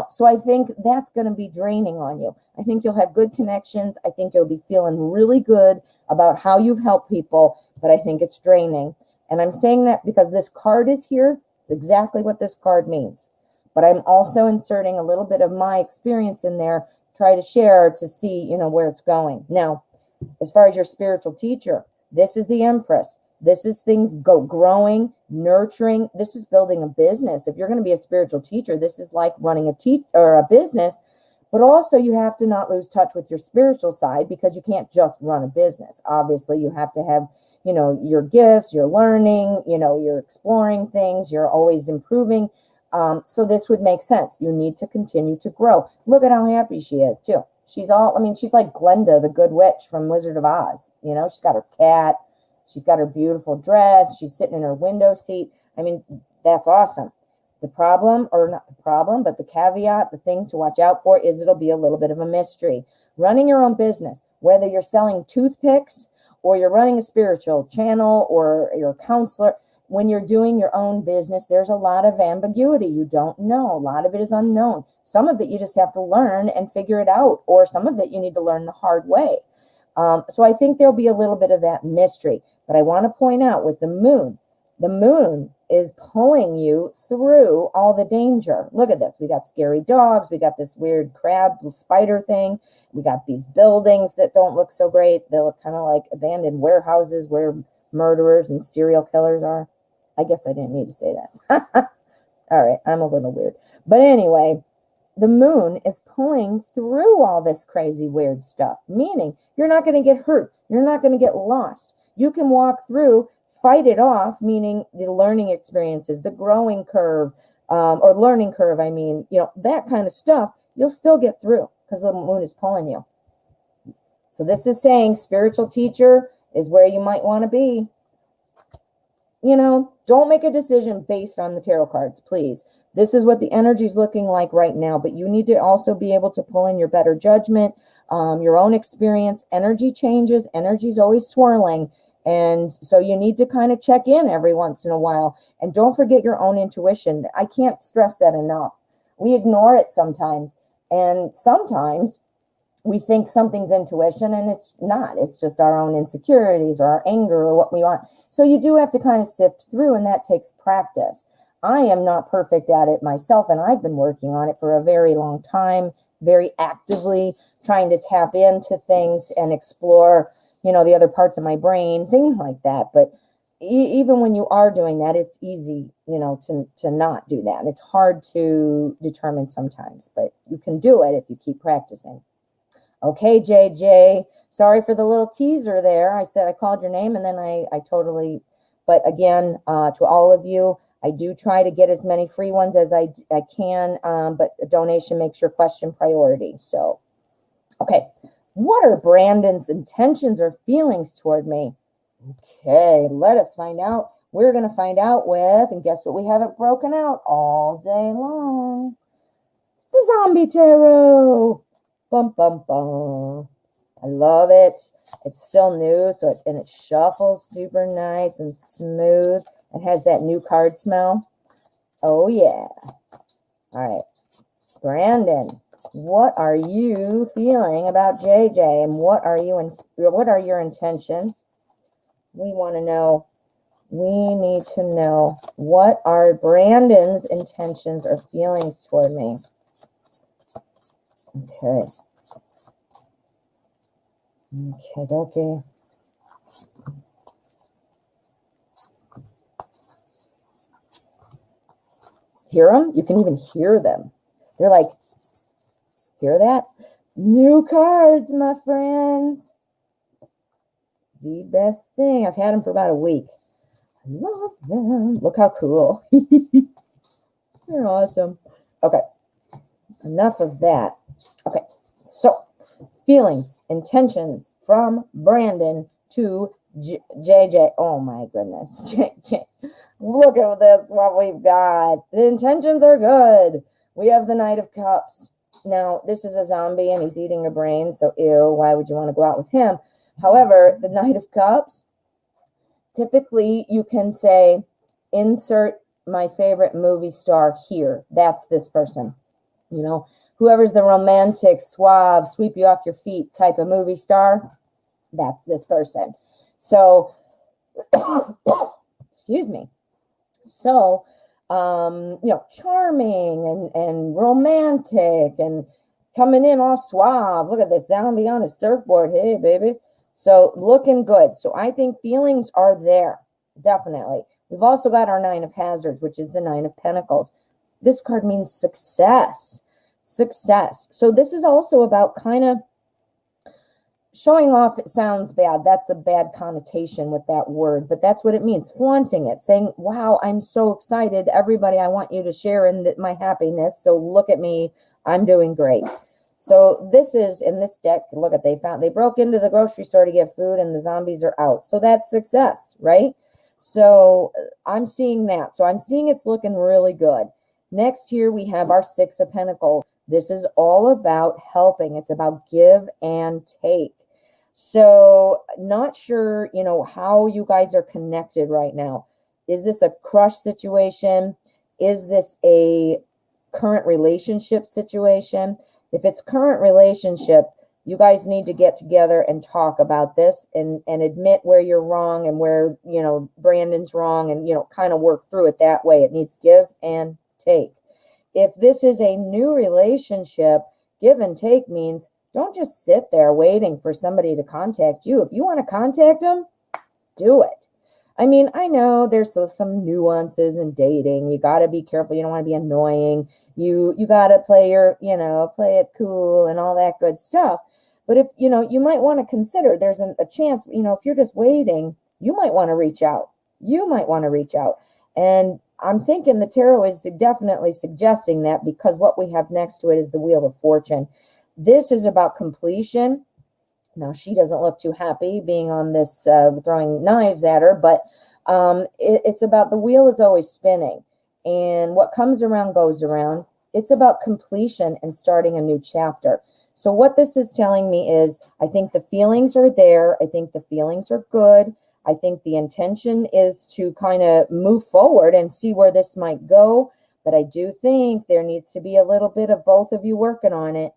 so I think that's going to be draining on you. I think you'll have good connections. I think you'll be feeling really good about how you've helped people, but I think it's draining. And I'm saying that because this card is here. It's exactly what this card means. But I'm also inserting a little bit of my experience in there, try to share to see, where it's going. Now, as far as your spiritual teacher, this is the Empress. This is things growing, nurturing. This is building a business. If you're going to be a spiritual teacher, this is like running a business. But also you have to not lose touch with your spiritual side, because you can't just run a business. Obviously, you have to have, your gifts, you're learning, you're exploring things, you're always improving. So this would make sense. You need to continue to grow. Look at how happy she is too. She's like Glenda, the good witch from Wizard of Oz. She's got her cat. She's got her beautiful dress. She's sitting in her window seat. I mean, that's awesome. The problem, or not the problem, but the caveat, the thing to watch out for is it'll be a little bit of a mystery. Running your own business, whether you're selling toothpicks or you're running a spiritual channel or you're a counselor, when you're doing your own business, there's a lot of ambiguity. You don't know. A lot of it is unknown. Some of it you just have to learn and figure it out, or some of it you need to learn the hard way. So I think there'll be a little bit of that mystery. But I want to point out with the moon is pulling you through all the danger. Look at this. We got scary dogs. We got this weird crab spider thing. We got these buildings that don't look so great. They look kind of like abandoned warehouses where murderers and serial killers are. I guess I didn't need to say that. All right, I'm a little weird. But anyway, the moon is pulling through all this crazy, weird stuff, meaning you're not going to get hurt. You're not going to get lost. You can walk through, fight it off, meaning the learning experiences, the growing curve, or learning curve, that kind of stuff, you'll still get through because the moon is pulling you. So this is saying spiritual teacher is where you might want to be. Don't make a decision based on the tarot cards, please. This is what the energy is looking like right now, but you need to also be able to pull in your better judgment, your own experience. Energy changes. Energy is always swirling. And so you need to kind of check in every once in a while. And don't forget your own intuition. I can't stress that enough. We ignore it sometimes. And sometimes we think something's intuition and it's not. It's just our own insecurities or our anger or what we want. So you do have to kind of sift through, and that takes practice. I am not perfect at it myself, and I've been working on it for a very long time, very actively trying to tap into things and explore, the other parts of my brain, things like that. But even when you are doing that, it's easy, to not do that. It's hard to determine sometimes, but you can do it if you keep practicing. Okay, JJ, sorry for the little teaser there. I said I called your name and then I totally, but again, to all of you, I do try to get as many free ones as I can, but a donation makes your question priority. So, okay. What are Brandon's intentions or feelings toward me? Okay, let us find out. We're going to find out with, and guess what we haven't broken out all day long? The Zombie Tarot. Bum, bum, bum. I love it. It's still new, so it shuffles super nice and smooth. It has that new card smell. Oh, yeah. All right. Brandon, what are you feeling about JJ, and what are your intentions? We want to know. We need to know, what are Brandon's intentions or feelings toward me? Okay. Okay. Hear them? You can even hear them. They're like, hear that? New cards, my friends. The best thing. I've had them for about a week. I love them. Look how cool. They're awesome. Okay. Enough of that. Okay. So, feelings, intentions from Brandon to JJ. Oh my goodness. JJ. Look at this, what we've got. The intentions are good. We have the Knight of Cups. Now, this is a zombie and he's eating a brain, so ew, why would you want to go out with him? However, the Knight of Cups, typically you can say, insert my favorite movie star here. That's this person. You know, whoever's the romantic, suave, sweep you off your feet type of movie star, that's this person. So, excuse me. So, charming and romantic and coming in all suave. Look at this zombie on a surfboard. Hey, baby. So, looking good. So, I think feelings are there. Definitely. We've also got our Nine of Hazards, which is the Nine of Pentacles. This card means success. Success. So, this is also about kind of showing off. It sounds bad. That's a bad connotation with that word, but that's what it means. Flaunting it, saying, wow, I'm so excited. Everybody, I want you to share in my happiness. So look at me. I'm doing great. So this is, in this deck, look at, they broke into the grocery store to get food and the zombies are out. So that's success, right? So I'm seeing that. So I'm seeing it's looking really good. Next here, we have our Six of Pentacles. This is all about helping. It's about give and take. So not sure, how you guys are connected right now. Is this a crush situation? Is this a current relationship situation? If it's current relationship, you guys need to get together and talk about this and admit where you're wrong and where, Brandon's wrong and, kind of work through it that way. It needs give and take. If this is a new relationship, give and take means don't just sit there waiting for somebody to contact you. If you want to contact them, do it. I mean, I know there's some nuances in dating. You got to be careful. You don't want to be annoying. You got to play play it cool and all that good stuff. But if, you might want to consider, there's a chance, if you're just waiting, you might want to reach out. And I'm thinking the tarot is definitely suggesting that, because what we have next to it is the Wheel of Fortune. This is about completion. Now, she doesn't look too happy being on this, throwing knives at her, but it's about, the wheel is always spinning. And what comes around goes around. It's about completion and starting a new chapter. So what this is telling me is, I think the feelings are there. I think the feelings are good. I think the intention is to kind of move forward and see where this might go. But I do think there needs to be a little bit of both of you working on it.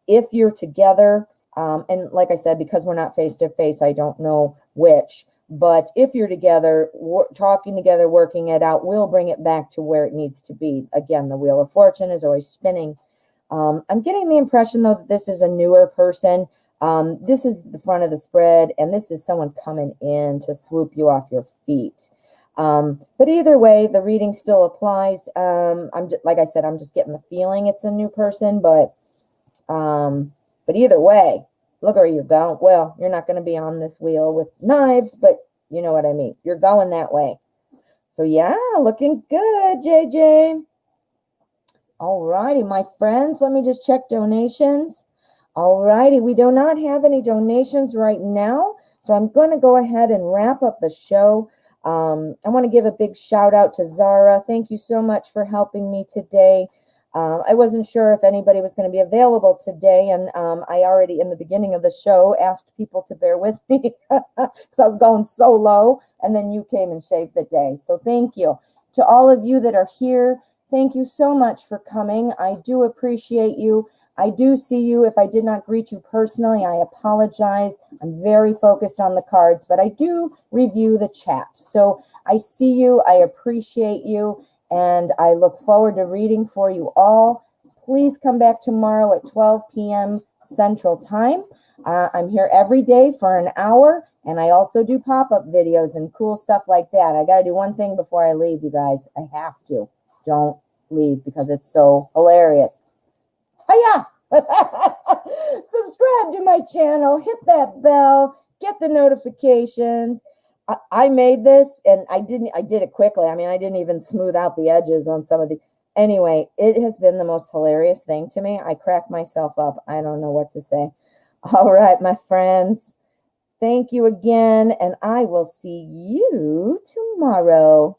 If you're together, and like I said, because we're not face-to-face, I don't know which. But if you're together, talking together, working it out, we'll bring it back to where it needs to be. Again, the Wheel of Fortune is always spinning. I'm getting the impression, though, that this is a newer person. This is the front of the spread, and this is someone coming in to swoop you off your feet. But either way, the reading still applies. Like I said, I'm just getting the feeling it's a new person, but either way, look where you're going. Well, you're not going to be on this wheel with knives, but you know what I mean. You're going that way. So yeah, looking good, JJ. All righty, my friends, let me just check donations. All righty, we do not have any donations right now, so I'm going to go ahead and wrap up the show. I want to give a big shout out to Zara. Thank you so much for helping me today. I wasn't sure if anybody was going to be available today, and I already in the beginning of the show asked people to bear with me because I was going so low, and then you came and saved the day. So thank you to all of you that are here. Thank you so much for coming. I do appreciate you. I do see you. If I did not greet you personally, I apologize. I'm very focused on the cards, but I do review the chat. So I see you. I appreciate you. And I look forward to reading for you all. Please come back tomorrow at 12 p.m. Central Time. I'm here every day for an hour, and I also do pop-up videos and cool stuff like that. I got to do one thing before I leave, you guys. I have to. Don't leave because it's so hilarious. Hiya! Subscribe to my channel, hit that bell, get the notifications. I made this and I did it quickly. I mean, I didn't even smooth out the edges on some of the. Anyway, it has been the most hilarious thing to me. I crack myself up. I don't know what to say. All right, my friends. Thank you again, and I will see you tomorrow.